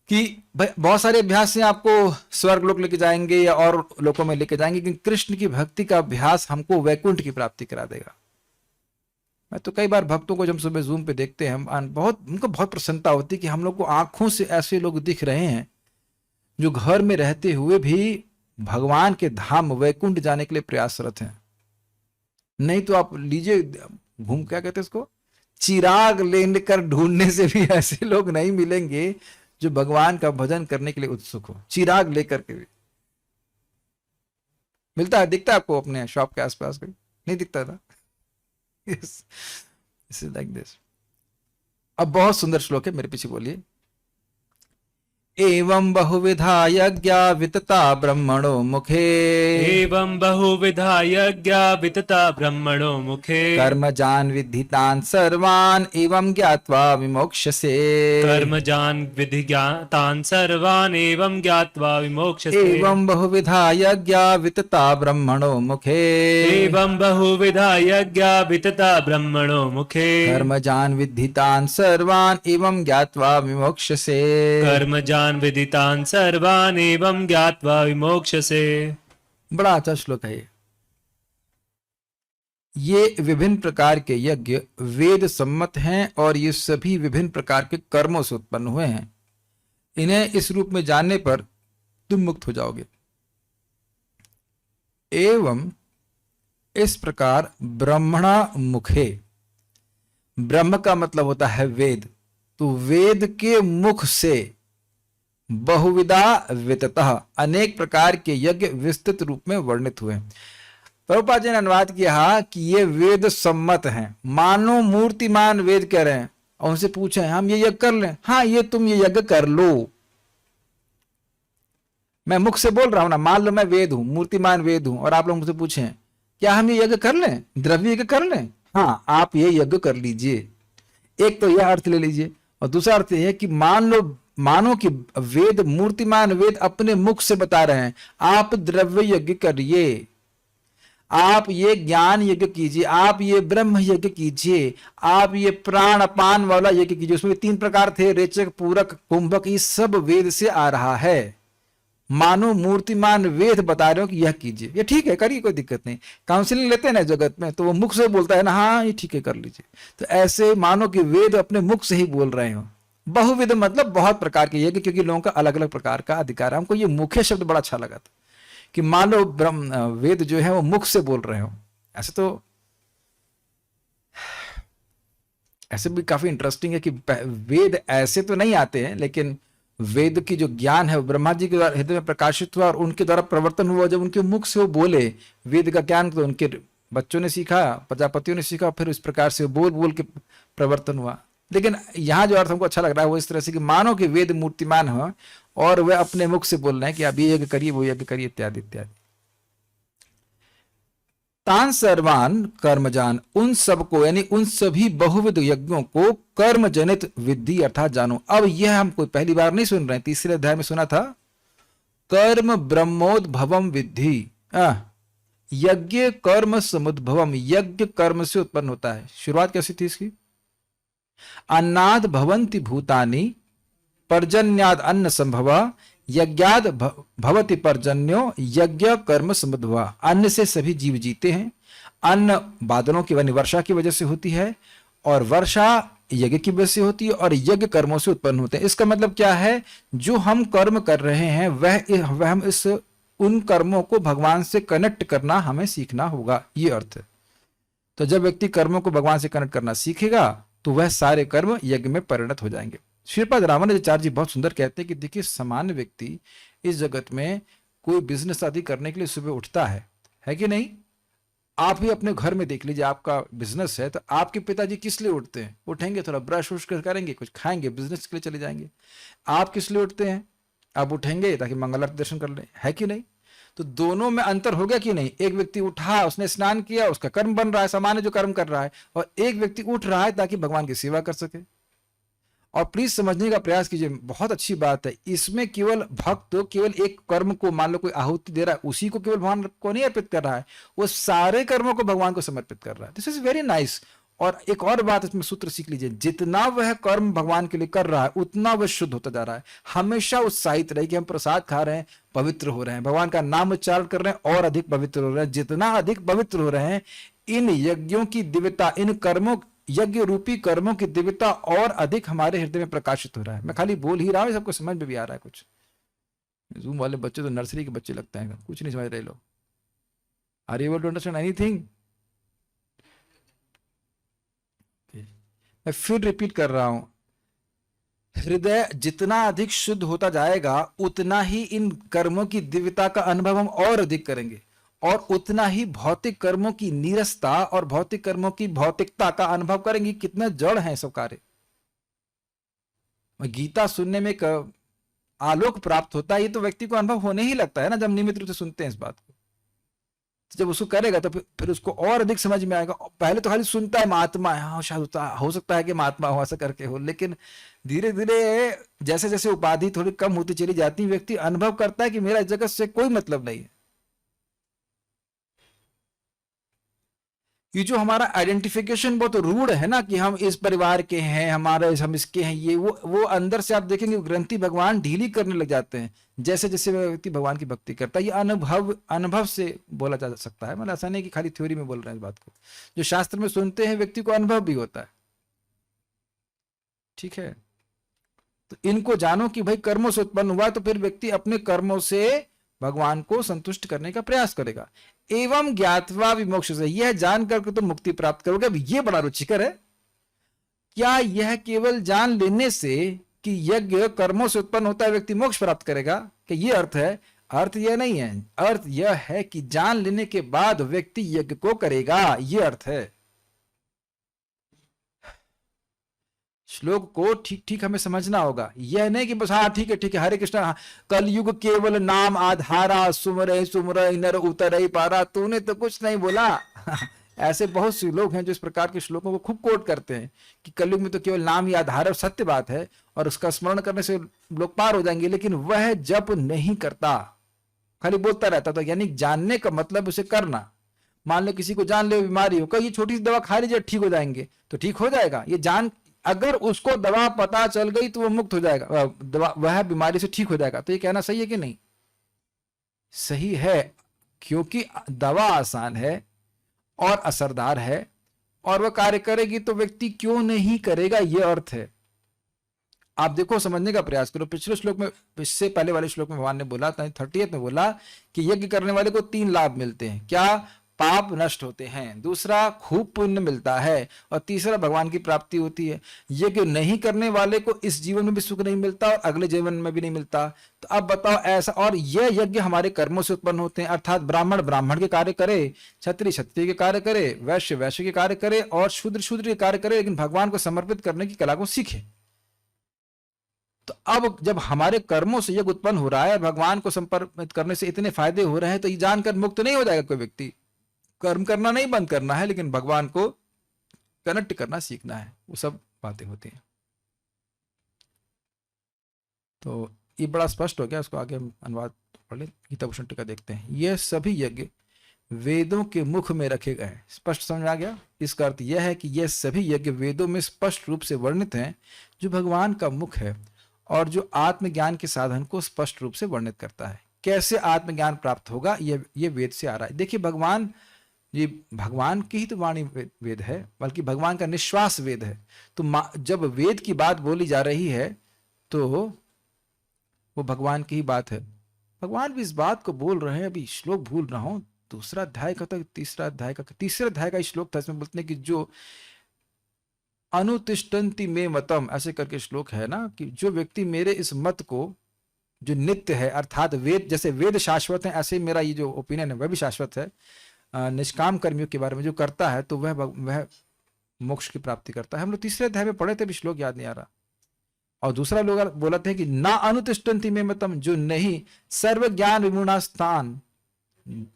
कि बहुत सारे अभ्यास से आपको स्वर्ग लोक लेके जाएंगे या और लोकों में लेके जाएंगे, लेकिन कृष्ण की भक्ति का अभ्यास हमको वैकुंठ की प्राप्ति करा देगा। मैं तो कई बार भक्तों को जब सुबह जूम पे देखते हैं, उनको बहुत प्रसन्नता होती है कि हम लोग को आंखों से ऐसे लोग दिख रहे हैं जो घर में रहते हुए भी भगवान के धाम वैकुंठ जाने के लिए प्रयासरत हैं। नहीं तो आप लीजिए घूम, क्या कहते हैं इसको, चिराग लेकर ढूंढने से भी ऐसे लोग नहीं मिलेंगे जो भगवान का भजन करने के लिए उत्सुक हो। चिराग लेकर के भी मिलता है, दिखता है आपको अपने शॉप के आसपास? कोई नहीं दिखता था। This is like this। अब बहुत सुंदर श्लोक है, मेरे पीछे बोलिए। एवं बहुविधा यज्ञा वितता ब्रह्मणो मुखे, एवं बहुविधा यज्ञा वितता ब्रह्मणो मुखे, कर्मजान विद्धितान् सर्वान् एवं ज्ञात्वा विमोक्ष्यसे, कर्मजान् विद्धितान् सर्वान् एवं ज्ञात्वा विमोक्ष्यसे। एवं बहुविधा यज्ञा वितता ब्रह्मणो मुखे, एवं बहुविधा यज्ञा वितता ब्रह्मणो मुखे, कर्मजान विद्धितान् सर्वान् एवं ज्ञात्वा विमोक्ष्यसे, कर्मजान् विदितान् सर्वान् एवं ज्ञात्वा विमोक्ष्यसे। बड़ा अच्छा श्लोक है ये। विभिन्न प्रकार के यज्ञ वेद सम्मत हैं और ये सभी विभिन्न प्रकार के कर्मों से उत्पन्न हुए हैं। इन्हें इस रूप में जानने पर तुम मुक्त हो जाओगे। एवं इस प्रकार ब्रह्मणा मुखे, ब्रह्म का मतलब होता है वेद, तो वेद के मुख से बहुविधा विततः अनेक प्रकार के यज्ञ विस्तृत रूप में वर्णित हुए। प्रभुपाद जी ने अनुवाद किया कि ये वेद सम्मत हैं, मानो मूर्तिमान वेद कह रहे हैं और उनसे पूछे हम ये यज्ञ कर लें, हाँ ये तुम ये यज्ञ कर लो। मैं मुख से बोल रहा हूं ना, मान लो मैं वेद हूं, मूर्तिमान वेद हूं, और आप लोग मुझसे पूछें क्या हम ये यज्ञ कर लें, द्रव्य यज्ञ कर लें, हाँ आप ये यज्ञ कर लीजिए। एक तो यह अर्थ ले लीजिए, और दूसरा अर्थ यह है कि मानो कि वेद, मूर्तिमान वेद अपने मुख से बता रहे हैं आप द्रव्य यज्ञ करिए, आप ये ज्ञान यज्ञ कीजिए, आप ये ब्रह्म यज्ञ कीजिए, आप ये प्राण अपान वाला यज्ञ कीजिए। उसमें 3 प्रकार थे, रेचक, पूरक, कुंभक, ये सब वेद से आ रहा है। मानो मूर्तिमान वेद बता रहे हो कि यह कीजिए, ये ठीक है करिए, कोई दिक्कत नहीं। काउंसलिंग लेते हैं ना जगत में, तो वो मुख से बोलता है ना, हाँ ये ठीक है कर लीजिए। तो ऐसे मानो कि वेद अपने मुख से ही बोल रहे हो। बहुविध मतलब बहुत प्रकार के यज्ञ, क्योंकि लोगों का अलग अलग प्रकार का अधिकार है। हमको ये मुख्य शब्द बड़ा अच्छा लगा था कि मान लो ब्रह्म वेद जो है वो मुख से बोल रहे हो। ऐसे भी काफी इंटरेस्टिंग है कि वेद ऐसे तो नहीं आते हैं, लेकिन वेद की जो ज्ञान है वो ब्रह्मा जी के द्वारा हृदय में प्रकाशित हुआ और उनके द्वारा प्रवर्तन हुआ। जब उनके मुख से वो बोले वेद का ज्ञान, तो उनके बच्चों ने सीखा, प्रजापतियों ने सीखा, फिर इस प्रकार से बोल बोल के प्रवर्तन हुआ। लेकिन यहाँ जो अर्थ हमको अच्छा लग रहा है वो इस तरह से कि मानो कि वेद मूर्तिमान हो और वह अपने मुख से बोल रहे हैं कि आप ये यज्ञ करिए, वो यज्ञ करिए, इत्यादि इत्यादि। तान सर्वान कर्मजान, उन सबको यानी उन सभी बहुविध यज्ञों को कर्म जनित विद्धि अर्थात जानो। अब यह हम कोई पहली बार नहीं सुन रहे हैं, तीसरे अध्याय में सुना था, कर्म ब्रह्मोद्भवम विद्धि। यज्ञ कर्म समुद्भवम, यज्ञ कर्म से उत्पन्न होता है। शुरुआत कैसी थी इसकी, अन्नाद भवन्ति भूतानि पर्जन्याद अन्न संभवा, यज्ञाद भवति पर्जन्यो यज्ञ कर्म समुद्भवा। अन्न से सभी जीव जीते हैं, अन्न बादलों की वर्षा की वजह से होती है, और वर्षा यज्ञ की वजह से होती है, और यज्ञ कर्मों से उत्पन्न होते हैं। इसका मतलब क्या है, जो हम कर्म कर रहे हैं वह हम इस उन कर्मों को भगवान से कनेक्ट करना हमें सीखना होगा, ये अर्थ है। तो जब व्यक्ति कर्मों को भगवान से कनेक्ट करना सीखेगा तो वह सारे कर्म यज्ञ में परिणत हो जाएंगे। श्रीपाद रामानुजाचार्य जी बहुत सुंदर कहते हैं कि देखिए, सामान्य व्यक्ति इस जगत में कोई बिजनेस आदि करने के लिए सुबह उठता है कि नहीं? आप ही अपने घर में देख लीजिए, आपका बिजनेस है तो आपके पिताजी किस लिए उठते हैं? उठेंगे, थोड़ा ब्रश वश करेंगे, कुछ खाएंगे, बिजनेस के लिए चले जाएंगे। आप किस लिए उठते हैं? आप उठेंगे ताकि मंगल आरती दर्शन कर लें, है कि नहीं? तो दोनों में अंतर हो गया कि नहीं? एक व्यक्ति उठा, उसने स्नान किया, उसका कर्म बन रहा है, सामान्य जो कर्म कर रहा है, और एक व्यक्ति उठ रहा है ताकि भगवान की सेवा कर सके। और प्लीज समझने का प्रयास कीजिए, बहुत अच्छी बात है, इसमें केवल भक्त केवल एक कर्म को, मान लो कोई आहुति दे रहा है, उसी को केवल भगवान को नहीं अर्पित कर रहा है, वो सारे कर्मों को भगवान को समर्पित कर रहा है। This is very nice. और एक और बात इसमें सूत्र सीख लीजिए, जितना वह कर्म भगवान के लिए कर रहा है उतना वह शुद्ध होता जा रहा है। हमेशा उत्साहित रहे कि हम प्रसाद खा रहे हैं, पवित्र हो रहे हैं, भगवान का नाम उच्चारण कर रहे हैं और अधिक पवित्र हो रहे हैं। जितना अधिक पवित्र हो रहे हैं, इन यज्ञों की दिव्यता, इन कर्मों, यज्ञ रूपी कर्मों की दिव्यता और अधिक हमारे हृदय में प्रकाशित हो रहा है। मैं खाली बोल ही रहा हूं, सबको समझ में भी आ रहा है। कुछ जूम वाले बच्चे तो नर्सरी के बच्चे लगते हैं, कुछ नहीं समझ रहे लोग। Are you able to understand anything? मैं फिर रिपीट कर रहा हूं, हृदय जितना अधिक शुद्ध होता जाएगा उतना ही इन कर्मों की दिव्यता का अनुभव हम और अधिक करेंगे, और उतना ही भौतिक कर्मों की नीरसता और भौतिक कर्मों की भौतिकता का अनुभव करेंगे। कितने जड़ हैं सब कार्य। गीता सुनने में एक आलोक प्राप्त होता है, ये तो व्यक्ति को अनुभव होने ही लगता है ना, जब नियमित रूप से सुनते हैं इस बात को। जब उसको करेगा तो फिर उसको और अधिक समझ में आएगा। पहले तो खाली सुनता है महात्मा है, हाँ शायद हो सकता है कि महात्मा हो, ऐसा करके हो, लेकिन धीरे धीरे जैसे जैसे उपाधि थोड़ी कम होती चली जाती है, व्यक्ति अनुभव करता है कि मेरा इस जगत से कोई मतलब नहीं है। ये जो हमारा आइडेंटिफिकेशन बहुत रूढ़ है ना, कि हम इस परिवार के हैं, हम इसके हैं, ये वो अंदर से आप देखेंगे ग्रंथि भगवान ढीली करने लग जाते हैं जैसे जैसे व्यक्ति भगवान की भक्ति करता है। ये अनुभव से बोला जा सकता है, मतलब ऐसा नहीं कि खाली थ्योरी में बोल रहे हैं इस बात को। जो शास्त्र में सुनते हैं व्यक्ति को अनुभव भी होता है। ठीक है, तो इनको जानो कि भाई कर्मों से उत्पन्न हुआ, तो फिर व्यक्ति अपने कर्मों से भगवान को संतुष्ट करने का प्रयास करेगा। एवं ज्ञात्वा विमोक्ष से, यह जानकर के तुम मुक्ति प्राप्त करोगे। अब ये बड़ा रुचिकर है। क्या यह केवल जान लेने से कि यज्ञ कर्मों से उत्पन्न होता है व्यक्ति मोक्ष प्राप्त करेगा, कि ये अर्थ है? अर्थ यह नहीं है। अर्थ यह है कि जान लेने के बाद व्यक्ति यज्ञ को करेगा, ये अर्थ है। श्लोक को ठीक ठीक हमें समझना होगा। यह नहीं कि बस हाँ ठीक है हरे कृष्णा, हाँ, कलयुग केवल नाम आधारा, सुमरे सुमरे नर उतरई पारा, तूने तो कुछ नहीं बोला। ऐसे बहुत से लोग हैं जो इस प्रकार के श्लोकों को खूब कोट करते हैं कि कलयुग में तो केवल नाम ही आधार है, और सत्य बात है, और उसका स्मरण करने से लोग पार हो जाएंगे, लेकिन वह जप नहीं करता, खाली बोलता रहता। तो यानी जानने का मतलब उसे करना। मान लो किसी को जान ले बीमारी हो, कहीं छोटी सी दवा खा लीजिए ठीक हो जाएंगे, तो ठीक हो जाएगा। ये जान, अगर उसको दवा पता चल गई तो वो मुक्त हो जाएगा, दवा वह बीमारी से ठीक हो जाएगा। तो ये कहना सही है कि नहीं? सही है, क्योंकि दवा आसान है और असरदार है, और वह कार्य करेगी तो व्यक्ति क्यों नहीं करेगा, यह अर्थ है। आप देखो, समझने का प्रयास करो। पिछले श्लोक में, इससे पहले वाले श्लोक में भगवान ने बोला था 38 में बोला कि यज्ञ करने वाले को 3 लाभ मिलते हैं। क्या? पाप नष्ट होते हैं, दूसरा खूब पुण्य मिलता है, और तीसरा भगवान की प्राप्ति होती है। यज्ञ नहीं करने वाले को इस जीवन में भी सुख नहीं मिलता और अगले जीवन में भी नहीं मिलता। तो अब बताओ ऐसा, और यह यज्ञ हमारे कर्मों से उत्पन्न होते हैं, अर्थात ब्राह्मण ब्राह्मण के कार्य करे, क्षत्रिय क्षत्रिय के कार्य करे, वैश्य वैश्य के कार्य करे, और शूद्र शूद्र के कार्य करे, लेकिन भगवान को समर्पित करने की कला को सीखे। तो अब जब हमारे कर्मों से यज्ञ उत्पन्न हो रहा है, भगवान को समर्पित करने से इतने फायदे हो रहे हैं, तो ये जानकर मुक्त नहीं हो जाएगा कोई व्यक्ति। कर्म करना नहीं बंद करना है, लेकिन भगवान को कनेक्ट करना सीखना है, वो सब बातें होती हैं। तो ये बड़ा स्पष्ट हो गया, इसको आगे हम अनुवाद पढ़ लें। गीता भूषण टीका देखते हैं। यह सभी यज्ञ वेदों के मुख में रखे गए हैं। स्पष्ट समझ आ गया? इसका अर्थ यह है कि यह सभी यज्ञ वेदों में स्पष्ट रूप से वर्णित हैं, जो भगवान का मुख है और जो आत्मज्ञान के साधन को स्पष्ट रूप से वर्णित करता है। कैसे आत्मज्ञान प्राप्त होगा, ये वेद से आ रहा है। देखिए, ये भगवान की ही तो वाणी वेद है, बल्कि भगवान का निश्वास वेद है। तो जब वेद की बात बोली जा रही है तो वो भगवान की ही बात है। भगवान भी इस बात को बोल रहे हैं। अभी श्लोक भूल रहा हूं, दूसरा अध्याय का, तीसरे अध्याय का श्लोक था। इसमें बोलते हैं कि जो अनुतिष्ठन्ति में मतम, ऐसे करके श्लोक है ना, कि जो व्यक्ति मेरे इस मत को, जो नित्य है, अर्थात वेद, जैसे वेद शाश्वत है, ऐसे मेरा ये जो ओपिनियन है वह भी शाश्वत है। निष्काम कर्मियों के बारे में जो करता है तो वह मोक्ष की प्राप्ति करता है। हम लोग तीसरे अध्याय में पढ़े थे, भी श्लोक याद नहीं आ रहा। और दूसरा लोग बोला था कि ना अनुतिष्ठन्ति में मतम, जो नहीं सर्व ज्ञान विमूढ़ा स्थान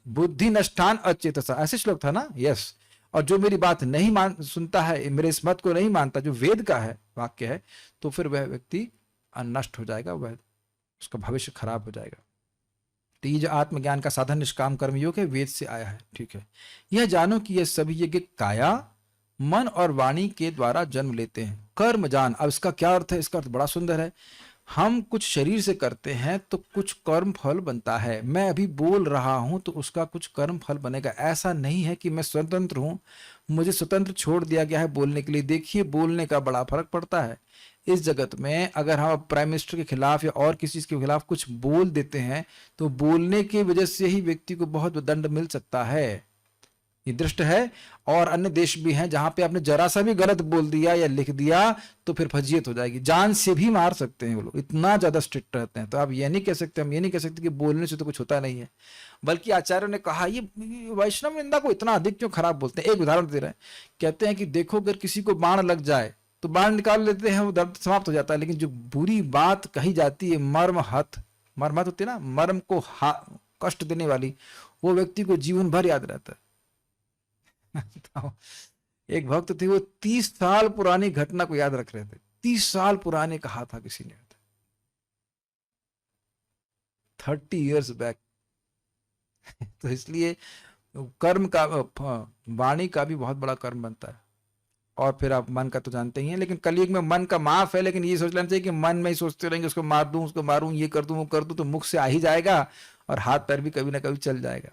बुद्धि नष्टान अचेतसा, ऐसे श्लोक था ना। यस। और जो मेरी बात नहीं सुनता है, मेरे इस मत को नहीं मानता, जो वेद का है, वाक्य है, तो फिर वह व्यक्ति नष्ट हो जाएगा, वह उसका भविष्य खराब हो जाएगा। तो ये जो आत्मज्ञान का साधन निष्काम कर्मयोग है, वेद से आया है। ठीक है। यह जानो कि यह सभी यज्ञ काया, मन और वाणी के द्वारा जन्म लेते हैं। कर्म जान, अब इसका क्या अर्थ है? इसका अर्थ बड़ा सुंदर है। हम कुछ शरीर से करते हैं तो कुछ कर्म फल बनता है। मैं अभी बोल रहा हूं तो उसका कुछ कर्म फल बनेगा। ऐसा नहीं है कि मैं स्वतंत्र हूं, मुझे स्वतंत्र छोड़ दिया गया है बोलने के लिए। देखिए, बोलने का बड़ा फर्क पड़ता है इस जगत में। अगर हम प्राइम मिनिस्टर के खिलाफ या और किसी के खिलाफ कुछ बोल देते हैं तो बोलने की वजह से ही व्यक्ति को बहुत दंड मिल सकता है। ये दृष्ट है। और अन्य देश भी हैं जहां पे आपने जरा सा भी गलत बोल दिया या लिख दिया तो फिर फजीयत हो जाएगी, जान से भी मार सकते हैं वो लोग, इतना ज्यादा स्ट्रिक्ट रहते हैं। तो आप ये नहीं कह सकते, हम ये नहीं कह सकते कि बोलने से तो कुछ होता नहीं है। बल्कि आचार्यों ने कहा ये वैष्णव निंदा को इतना अधिक क्यों खराब बोलते हैं। एक उदाहरण दे रहे हैं, कहते हैं कि देखो, अगर किसी को बाण लग जाए तो बाण निकाल लेते हैं, वो दर्द समाप्त हो जाता है। लेकिन जो बुरी बात कही जाती है, मर्म होती है ना, मर्म को कष्ट देने वाली, वो व्यक्ति को जीवन भर याद रहता है। तो एक भक्त थे, वो 30 साल पुरानी घटना को याद रख रहे थे। 30 साल पुराने कहा था किसी ने, 30 years बैक। तो इसलिए कर्म का, वाणी का भी बहुत बड़ा कर्म बनता है। और फिर आप मन का तो जानते ही हैं, लेकिन कलयुग में मन का माफ है, लेकिन ये सोच लेना चाहिए कि मन में ही सोचते रहेंगे उसको मार दूं, उसको मारूं, ये कर दूं, वो कर दूं, तो मुख से आ ही जाएगा और हाथ पैर भी कभी ना कभी चल जाएगा।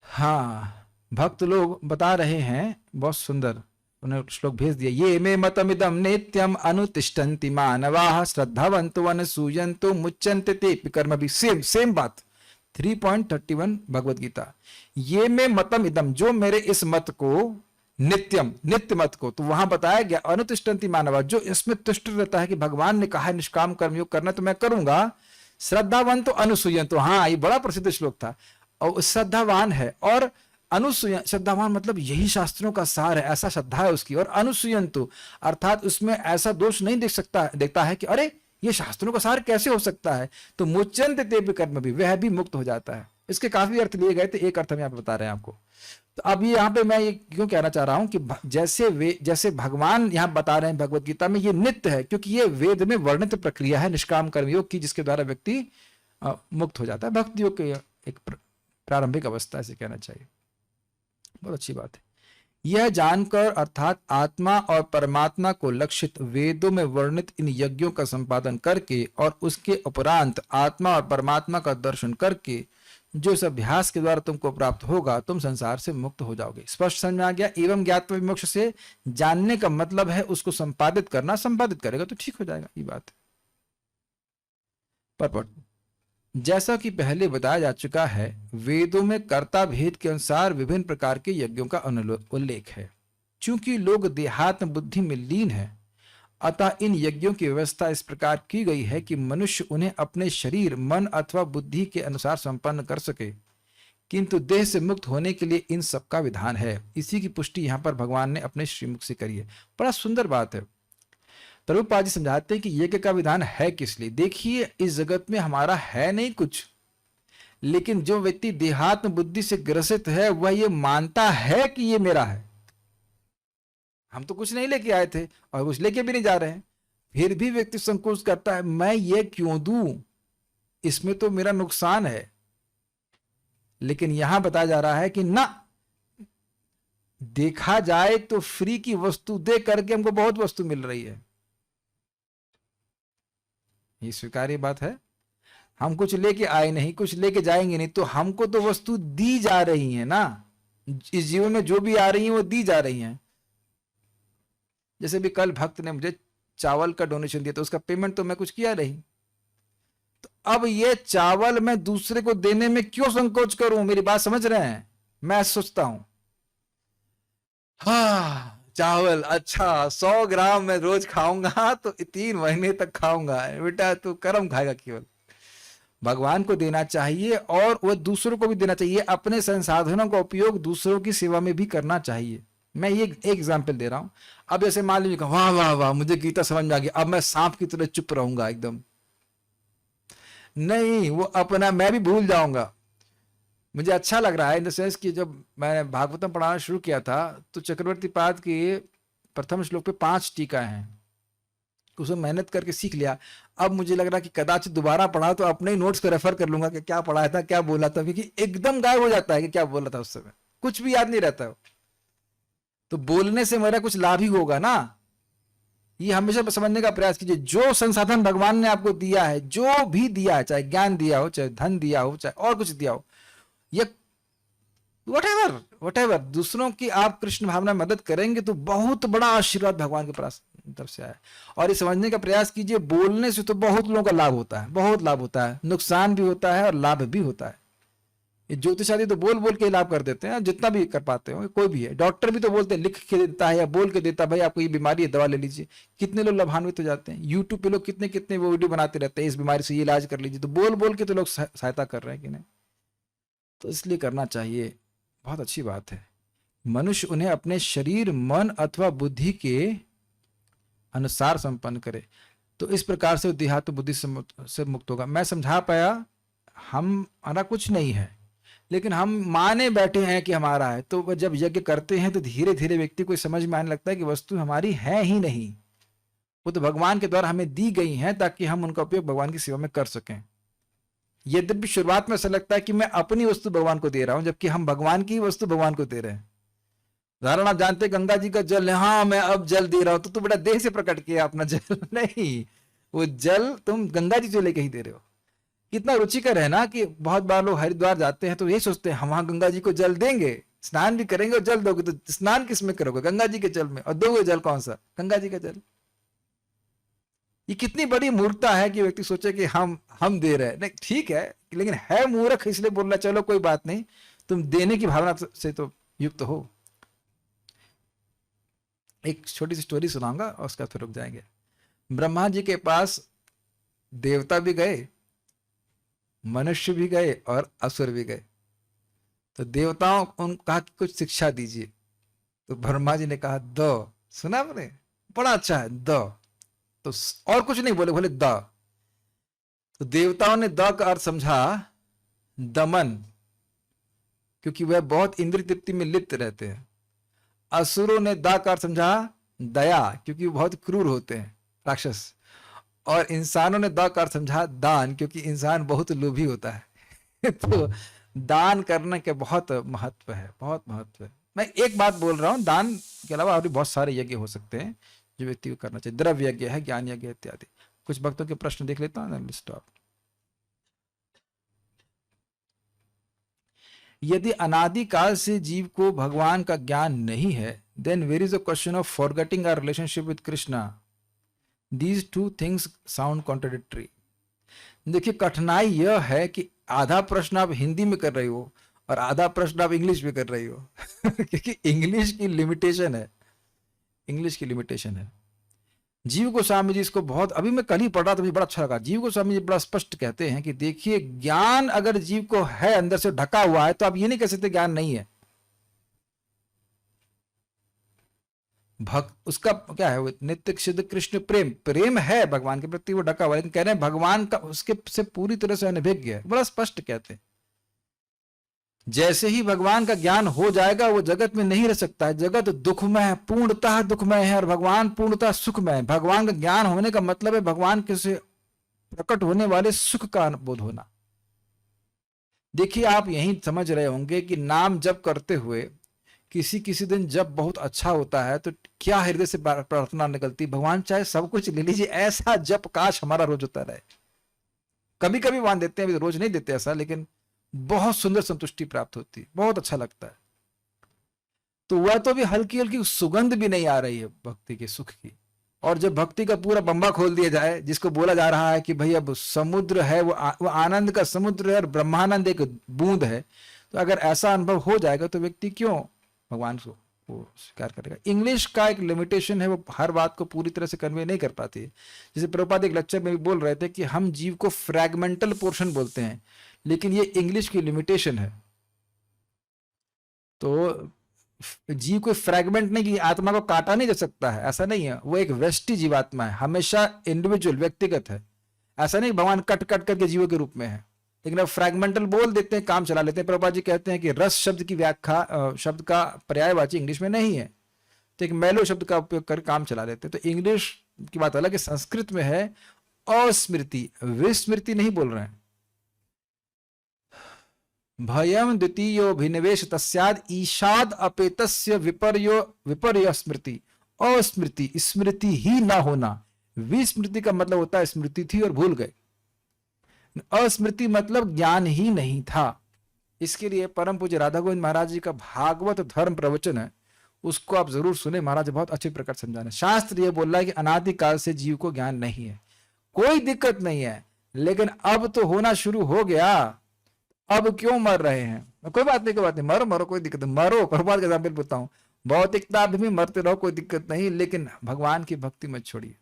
हाँ, भक्त लोग बता रहे हैं, बहुत सुंदर, उन्हें श्लोक भेज दिया। ये मे मतमिदम नित्यम अनुतिष्ठन्ति मानवाः श्रद्धावन्तो अनसूयन्तो मुच्यन्ते ते कर्म भी। सेम बात 3.31 भगवत गीता। ये मे मतम इदम, जो मेरे इस मत को, नित्यम नित्य मत को, तो वहां बताया गया अनुतिष्ठन्ति मानवा, जो इसमें तुष्ट रहता है कि भगवान ने कहा है निष्काम कर्मयोग करना तो मैं करूंगा। श्रद्धावंतो अनुसूयन्तो, हाँ ये बड़ा प्रसिद्ध श्लोक था। और श्रद्धावान है और अनुसूयन, श्रद्धावान मतलब यही शास्त्रों का सार है, ऐसा श्रद्धा है उसकी। और अनुसूयन तो अर्थात उसमें ऐसा दोष नहीं देखता है कि अरे ये शास्त्रों का सार कैसे हो सकता है, तो मुच्यंत ते कर्म भी, वह भी मुक्त हो जाता है। इसके काफी अर्थ लिए गए थे, एक अर्थ हम यहाँ पे बता रहे हैं आपको। तो अब ये यहाँ पे मैं ये क्यों कहना चाह रहा हूं कि जैसे भगवान यहाँ बता रहे हैं भगवत गीता में, ये नित्य है क्योंकि ये वेद में वर्णित प्रक्रिया है निष्काम कर्मयोग की, जिसके द्वारा व्यक्ति मुक्त हो जाता है। भक्ति योग की एक प्रारंभिक अवस्था ऐसे कहना चाहिए। बहुत अच्छी बात है। यह जानकर अर्थात आत्मा और परमात्मा को लक्षित वेदों में वर्णित इन यज्ञों का संपादन करके और उसके उपरांत आत्मा और परमात्मा का दर्शन करके जो इस अभ्यास के द्वारा तुमको प्राप्त होगा, तुम संसार से मुक्त हो जाओगे। स्पष्ट समझ में आ गया। एवं ज्ञात्वा विमोक्ष से जानने का मतलब है उसको संपादित करना, संपादित करेगा तो ठीक हो जाएगा, ये बात है। परपट, जैसा कि पहले बताया जा चुका है, वेदों में कर्ता भेद के अनुसार विभिन्न प्रकार के यज्ञों का उल्लेख है। चूंकि लोग देहात्म बुद्धि में लीन है, अतः इन यज्ञों की व्यवस्था इस प्रकार की गई है कि मनुष्य उन्हें अपने शरीर, मन अथवा बुद्धि के अनुसार संपन्न कर सके, किंतु देह से मुक्त होने के लिए इन सब का विधान है। इसी की पुष्टि यहां पर भगवान ने अपने श्रीमुख से करी है। बड़ा सुंदर बात है। प्रभुपाद जी समझाते हैं कि यज्ञ का विधान है किस लिए। देखिए, इस जगत में हमारा है नहीं कुछ, लेकिन जो व्यक्ति देहात्म बुद्धि से ग्रसित है वह ये मानता है कि ये मेरा है। हम तो कुछ नहीं लेके आए थे और कुछ लेके भी नहीं जा रहे हैं, फिर भी व्यक्ति संकोच करता है, मैं ये क्यों दूं, इसमें तो मेरा नुकसान है। लेकिन यहां बताया जा रहा है कि ना, देखा जाए तो फ्री की वस्तु दे करके हमको बहुत वस्तु मिल रही है। ये स्वीकार्य बात है। हम कुछ लेके आए नहीं, कुछ लेके जाएंगे नहीं, तो हमको तो वस्तु दी जा रही है ना। इस जीवन में जो भी आ रही है वो दी जा रही है। जैसे भी कल भक्त ने मुझे चावल का डोनेशन दिया, तो उसका पेमेंट तो मैं कुछ किया नहीं, तो अब ये चावल मैं दूसरे को देने में क्यों संकोच करूं। मेरी बात समझ रहे हैं। मैं सोचता हूं, हाँ चावल अच्छा 100 ग्राम मैं रोज खाऊंगा तो 3 महीने तक खाऊंगा। बेटा तू कर्म खाएगा केवल। भगवान को देना चाहिए और वह दूसरों को भी देना चाहिए। अपने संसाधनों का उपयोग दूसरों की सेवा में भी करना चाहिए। मैं ये एक एग्जाम्पल दे रहा हूं। अब जैसे मान लीजिए, वाह वाह वाह मुझे गीता समझ में आ गई, अब मैं सांप की तरह चुप रहूंगा एकदम, नहीं, वो अपना मैं भी भूल जाऊंगा। मुझे अच्छा लग रहा है इन द सेंस कि जब मैंने भागवतम पढ़ाना शुरू किया था तो चक्रवर्ती पाद के प्रथम श्लोक पे 5 टीका हैं, उसमें मेहनत करके सीख लिया। अब मुझे लग रहा है कि कदाचित दोबारा पढ़ा तो अपने ही नोट्स को रेफर कर लूंगा कि क्या पढ़ाया था, क्या बोला था, क्योंकि एकदम गायब हो जाता है कि क्या बोला था उस समय, कुछ भी याद नहीं रहता। तो बोलने से मेरा कुछ लाभ ही होगा ना। ये हमेशा समझने का प्रयास कीजिए, जो संसाधन भगवान ने आपको दिया है, जो भी दिया है, चाहे ज्ञान दिया हो, चाहे धन दिया हो, चाहे और कुछ दिया हो, ये वट एवर दूसरों की आप कृष्ण भावना में मदद करेंगे तो बहुत बड़ा आशीर्वाद भगवान के पास तरफ से आया। और ये समझने का प्रयास कीजिए, बोलने से तो बहुत लोगों का लाभ होता है, बहुत लाभ होता है, नुकसान भी होता है और लाभ भी होता है। ये ज्योतिष आदि तो बोल बोल के लाभ कर देते हैं, जितना भी कर पाते हो, कोई भी है। डॉक्टर भी तो बोलते हैं, लिख के देता है या बोल के देता है, भाई आपको ये बीमारी है, दवा ले लीजिए। कितने लोग लाभान्वित हो जाते हैं। यूट्यूब पे लोग कितने कितने वो वीडियो बनाते रहते हैं, इस बीमारी से ये इलाज कर लीजिए, तो बोल बोल के तो लोग सहायता कर रहे हैं कि नहीं। तो इसलिए करना चाहिए, बहुत अच्छी बात है। मनुष्य उन्हें अपने शरीर, मन अथवा बुद्धि के अनुसार संपन्न करे, तो इस प्रकार से देहात्म बुद्धि से मुक्त होगा। मैं समझा पाया, हमारा कुछ नहीं है, लेकिन हम माने बैठे हैं कि हमारा है। तो जब यज्ञ करते हैं तो धीरे धीरे व्यक्ति को समझ में आने लगता है कि वस्तु हमारी है ही नहीं, वो तो भगवान के द्वारा हमें दी गई हैं ताकि हम उनका उपयोग भगवान की सेवा में कर सकें। यद्यपि शुरुआत में ऐसा लगता है कि मैं अपनी वस्तु भगवान को दे रहा हूं, जबकि हम भगवान की वस्तु भगवान को दे रहे हैं। उदाहरण आप जानते हैं, गंगा जी का जल, हाँ मैं अब जल दे रहा हूं, तो तू बेटा देह से प्रकट किया अपना जल नहीं, वो जल तुम गंगा जी से लेके ही दे रहे हो। कितना रुचिकर है ना कि बहुत बार लोग हरिद्वार जाते हैं तो यही सोचते हैं हम वहां गंगा जी को जल देंगे, स्नान भी करेंगे और जल दोगे, तो स्नान किस में करोगे? गंगा जी के जल में, और दोगे जल कौन सा? गंगा जी का जल। ये कितनी बड़ी मूर्खता है कि व्यक्ति सोचे कि हम दे रहे हैं। नहीं ठीक है, लेकिन है मूर्ख इसलिए बोल रहा, चलो कोई बात नहीं, तुम देने की भावना से तो युक्त हो। एक छोटी सी स्टोरी सुनाऊंगा और उसका फिर रुक जाएंगे। ब्रह्मा जी के पास देवता भी गए, मनुष्य भी गए और असुर भी गए। तो देवताओं उन कहा कि कुछ शिक्षा दीजिए। तो ब्रह्मा जी ने कहा द, सुना आपने, बड़ा अच्छा है द। तो और कुछ नहीं बोले, बोले द। तो देवताओं ने द का अर्थ समझा दमन, क्योंकि वह बहुत इंद्रिय तृप्ति में लिप्त रहते हैं। असुरों ने द का अर्थ समझा दया, क्योंकि वो बहुत क्रूर होते हैं, राक्षस। और इंसानों ने द का अर्थ समझा दान, क्योंकि इंसान बहुत लोभी होता है। तो दान करने के बहुत महत्व है, बहुत महत्व है। मैं एक बात बोल रहा हूं, दान के अलावा और भी बहुत सारे यज्ञ हो सकते हैं जो व्यक्ति को करना चाहिए। द्रव्य यज्ञ है, ज्ञान यज्ञ इत्यादि। कुछ भक्तों के प्रश्न देख लेता हूं, स्टॉप। यदि अनादिकाल से जीव को भगवान का ज्ञान नहीं है, then where is a question of forgetting our relationship with Krishna. These two things sound contradictory. देखिए, कठिनाई यह है कि आधा प्रश्न आप हिंदी में कर रही हो और आधा प्रश्न आप इंग्लिश में कर रही हो। क्योंकि इंग्लिश की लिमिटेशन है, इंग्लिश की लिमिटेशन है। जीव गोस्वामी जी इसको बहुत, अभी मैं कल ही पढ़ रहा था, मुझे बड़ा अच्छा लगा। जीव गोस्वामी जी बड़ा स्पष्ट कहते हैं कि देखिए, ज्ञान अगर जीव को है, अंदर से ढका हुआ है, तो आप ये नहीं कह सकते ज्ञान नहीं है। भक्त उसका क्या है, नित्य सिद्ध कृष्ण प्रेम, प्रेम है भगवान के प्रति, वो ढका हुआ है, लेकिन कह रहे हैं भगवान का उसके से पूरी तरह से अनभिज्ञ है। बड़ा स्पष्ट कहते हैं। जैसे ही भगवान का ज्ञान हो जाएगा, वो जगत में नहीं रह सकता है। जगत दुखमय है, पूर्णतः दुखमय है, और भगवान पूर्णतः सुखमय है। भगवान का ज्ञान होने का मतलब है भगवान के से प्रकट होने वाले सुख का अनुभव होना। देखिए, आप यही समझ रहे होंगे कि नाम जप करते हुए किसी किसी दिन जब बहुत अच्छा होता है तो क्या हृदय से प्रार्थना निकलती, भगवान चाहे सब कुछ ले लीजिए, ऐसा जप काश हमारा रोज होता रहे। कभी कभी मान देते हैं, रोज नहीं देते ऐसा, लेकिन बहुत सुंदर संतुष्टि प्राप्त होती है, बहुत अच्छा लगता है। तो वह तो भी हल्की हल्की सुगंध भी नहीं आ रही है भक्ति के सुख की। और जब भक्ति का पूरा बम्बा खोल दिया जाए, जिसको बोला जा रहा है कि भाई अब समुद्र है, वो आनंद का समुद्र है और ब्रह्मानंद एक बूंद है, तो अगर ऐसा अनुभव हो जाएगा तो व्यक्ति क्यों भगवान को वो स्वीकार करेगा। इंग्लिश का एक लिमिटेशन है, वो हर बात को पूरी तरह से कन्वे नहीं कर पाती है। जैसे प्रभुपाद एक लेक्चर में भी बोल रहे थे कि हम जीव को फ्रैगमेंटल पोर्शन बोलते हैं, लेकिन ये इंग्लिश की लिमिटेशन है। तो जीव कोई फ्रैगमेंट नहीं, की आत्मा को काटा नहीं जा सकता है, ऐसा नहीं है। वो एक व्यष्टि जीवात्मा है, हमेशा इंडिविजुअल, व्यक्तिगत है। ऐसा नहीं भगवान कट कट करके जीवों के रूप में है, लेकिन अब फ्रैगमेंटल बोल देते हैं, काम चला लेते हैं। प्रभुपाद जी कहते हैं कि रस शब्द की व्याख्या, शब्द का पर्यायवाची इंग्लिश में नहीं है, तो एक मैलो शब्द का उपयोग कर काम चला लेते हैं। तो इंग्लिश की बात अलग है, संस्कृत में है अस्मृति, विस्मृति नहीं बोल रहे हैं। भयम द्वितीयोभिनिवेश तस्याद ईशाद अपेतस्य विपर्य स्मृति। अस्मृति, स्मृति ही ना होना। विस्मृति का मतलब होता है स्मृति थी और भूल गए। अस्मृति मतलब ज्ञान ही नहीं था। इसके लिए परम पूज्य राधा गोविंद महाराज जी का भागवत धर्म प्रवचन है, उसको आप जरूर सुने। महाराज बहुत अच्छे प्रकार समझाने। शास्त्र ये बोल रहा है कि अनादिकाल से जीव को ज्ञान नहीं है, कोई दिक्कत नहीं है, लेकिन अब तो होना शुरू हो गया। अब क्यों मर रहे हैं? कोई बात नहीं, कोई बात नहीं, मरो मरो, कोई दिक्कत नहीं, मरो। प्रभुपाद का एग्जाम्पल बताता हूं, भौतिकता भी मरते रहो, कोई दिक्कत नहीं, लेकिन भगवान की भक्ति मत छोड़िए।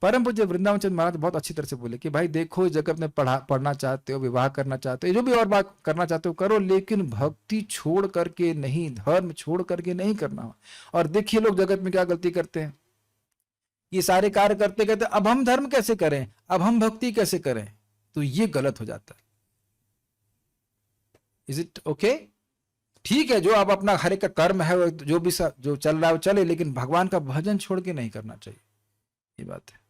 परम पूज्य वृंदावन चंद्र महाराज बहुत अच्छी तरह से बोले कि भाई देखो, जगत में पढ़ना चाहते हो, विवाह करना चाहते हो, जो भी और बात करना चाहते हो करो, लेकिन भक्ति छोड़ करके नहीं, धर्म छोड़ करके नहीं करना। और देखिए लोग जगत में क्या गलती करते हैं, ये सारे कार्य करते करते अब हम धर्म कैसे करें, अब हम भक्ति कैसे करें, तो ये गलत हो जाता है। Is it okay? ठीक है, जो आप अपना हर एक का कर्म है, जो भी जो चल रहा है वो चले, लेकिन भगवान का भजन छोड़ के नहीं करना चाहिए, ये बात है।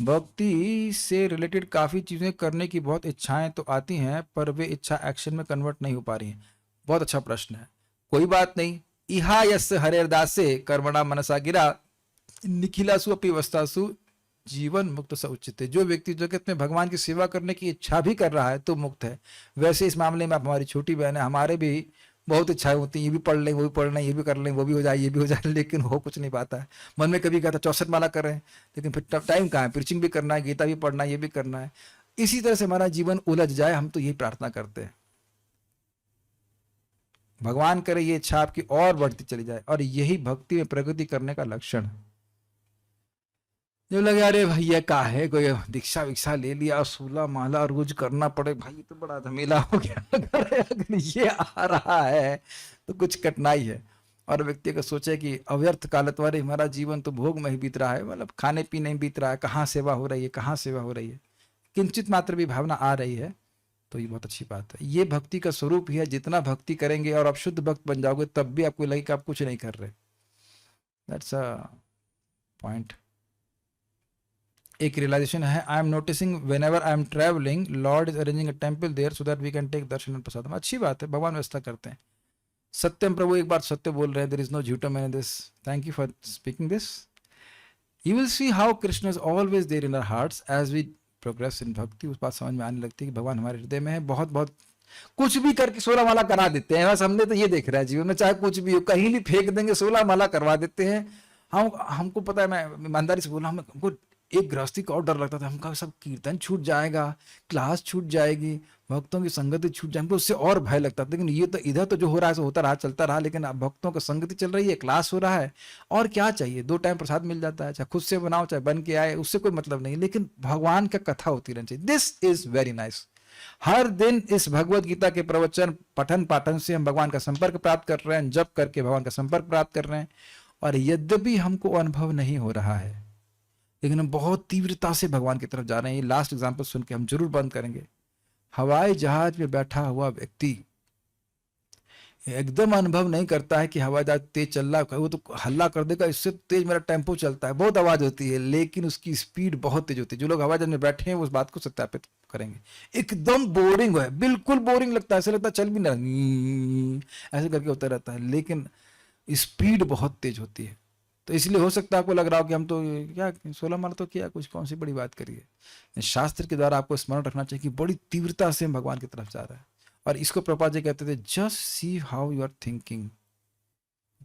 भक्ति से रिलेटेड काफी चीजें करने की बहुत इच्छाएं तो आती हैं, पर वे इच्छा एक्शन में कन्वर्ट नहीं हो पा रही हैं। बहुत अच्छा प्रश्न है, कोई बात नहीं। इहा यस हरेरदासे कर्मणा मनसा गिरा निखिलासु अपि अवस्थासु जीवन मुक्त स उच्चिते। जो व्यक्ति जगत में भगवान की सेवा करने की इच्छा भी कर रहा है तो मुक्त है। वैसे इस मामले में आप हमारी छोटी बहन है, हमारे भी बहुत इच्छाएं होती हैं, ये भी पढ़ लें, वो भी पढ़ लें, ये भी कर लें, वो भी हो जाए, ये भी हो जाए, लेकिन हो कुछ नहीं पाता है। मन में कभी कहता 64 माला कर रहे हैं, लेकिन फिर टाइम कहाँ है, प्रीचिंग भी करना है, गीता भी पढ़ना है, ये भी करना है। इसी तरह से हमारा जीवन उलझ जाए, हम तो यही प्रार्थना करते हैं। भगवान करे ये इच्छा आपकी और बढ़ती चली जाए, और यही भक्ति में प्रगति करने का लक्षण है। जो लगे अरे भैया का है, कोई दीक्षा विक्षा ले लिया, 16 माला रोज करना पड़े, भाई ये तो बड़ा झमेला हो गया। अगर ये आ रहा है तो कुछ कठिनाई है। और व्यक्ति को सोचे कि अव्यर्थ कालत्वारे, हमारा जीवन तो भोग में ही बीत रहा है, मतलब खाने पीने में बीत रहा है, कहाँ सेवा हो रही है, कहाँ सेवा हो रही है, किंचित मात्र भी भावना आ रही है तो ये बहुत अच्छी बात है। ये भक्ति का स्वरूप ही है। जितना भक्ति करेंगे और आप शुद्ध भक्त बन जाओगे तब भी आपको लगेगा आप कुछ नहीं कर रहे। That's a point. एक रियलाइजेशन है, I am noticing whenever I am travelling Lord is arranging a temple there so that we can take darshan and prasad. अच्छी बात है, भगवान व्यवस्था करते हैं। सत्यम प्रभु एक बार सत्य बोल रहे हैं, देयर इज नो झूठम in this. Thank you for speaking this. You will see how Krishna is always there in our hearts as we progress in bhakti. उस बात समझ में आने लगती है कि भगवान हमारे हृदय में है। बहुत बहुत कुछ भी करके 16 माला करा देते हैं, बस हमने तो ये देख रहा है जीवन में, चाहे कुछ भी हो, कहीं भी फेंक देंगे 16 माला करवा देते हैं। हमको पता है, मैं ईमानदारी से बोला, हमको एक गृहस्थी का और डर लगता था, हमका सब कीर्तन छूट जाएगा, क्लास छूट जाएगी, भक्तों की संगति छूट जाएगी, उससे और भय लगता था। लेकिन ये तो इधर तो जो हो रहा है सो होता रहा, चलता रहा, लेकिन अब भक्तों की संगति चल रही है, क्लास हो रहा है, और क्या चाहिए। 2 टाइम प्रसाद मिल जाता है, चाहे खुद से बनाओ चाहे बन के आए, उससे कोई मतलब नहीं, लेकिन भगवान का कथा होती रहनी चाहिए। This is very nice. हर दिन इस भगवत गीता के प्रवचन पठन पाठन से हम भगवान का संपर्क प्राप्त कर रहे हैं, जप करके भगवान का संपर्क प्राप्त कर रहे हैं। और यद्यपि हमको अनुभव नहीं हो रहा है, लेकिन हम बहुत तीव्रता से भगवान की तरफ जा रहे हैं। ये लास्ट एग्जाम्पल सुन के हम जरूर बंद करेंगे। हवाई जहाज में बैठा हुआ व्यक्ति एकदम अनुभव नहीं करता है कि हवाई जहाज तेज चल रहा है, वो तो हल्ला कर देगा, इससे तेज मेरा टेम्पो चलता है, बहुत आवाज होती है, लेकिन उसकी स्पीड बहुत तेज होती है। जो लोग हवाई जहाज में बैठे हैं उस बात को सत्यापित करेंगे। एकदम बोरिंग है, बिल्कुल बोरिंग लगता है, ऐसा लगता है चल भी ना, ऐसे करके होता रहता है, लेकिन स्पीड बहुत तेज होती है। तो इसलिए हो सकता है आपको लग रहा हो कि हम तो क्या 16 माला तो किया, कुछ कौन सी बड़ी बात करिए। शास्त्र के द्वारा आपको स्मरण रखना चाहिए कि बड़ी तीव्रता से हम भगवान की तरफ जा रहे हैं। और इसको प्रभुपाद जी कहते थे, just see how you are thinking,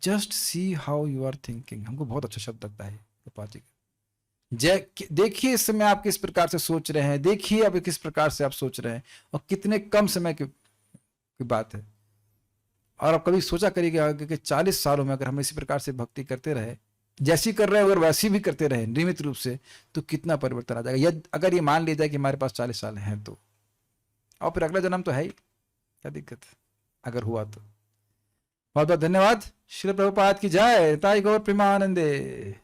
just see how you are thinking. हमको बहुत अच्छा शब्द लगता है प्रभुपाद जी का। जय देखिए इस समय आप किस प्रकार से सोच रहे हैं, देखिए अब किस प्रकार से आप सोच रहे हैं, और कितने कम समय की बात है। और आप कभी सोचा करिएगा कि 40 सालों में अगर हम इसी प्रकार से भक्ति करते रहे, जैसी कर रहे हैं अगर वैसी भी करते रहे नियमित रूप से, तो कितना परिवर्तन आ जाएगा। अगर ये मान लिया जाए कि हमारे पास 40 साल हैं तो, और फिर अगला जन्म तो है ही, क्या दिक्कत है अगर हुआ तो। बहुत बहुत धन्यवाद। श्री प्रभुपाद की जय। ताई गौर प्रेमानंदे।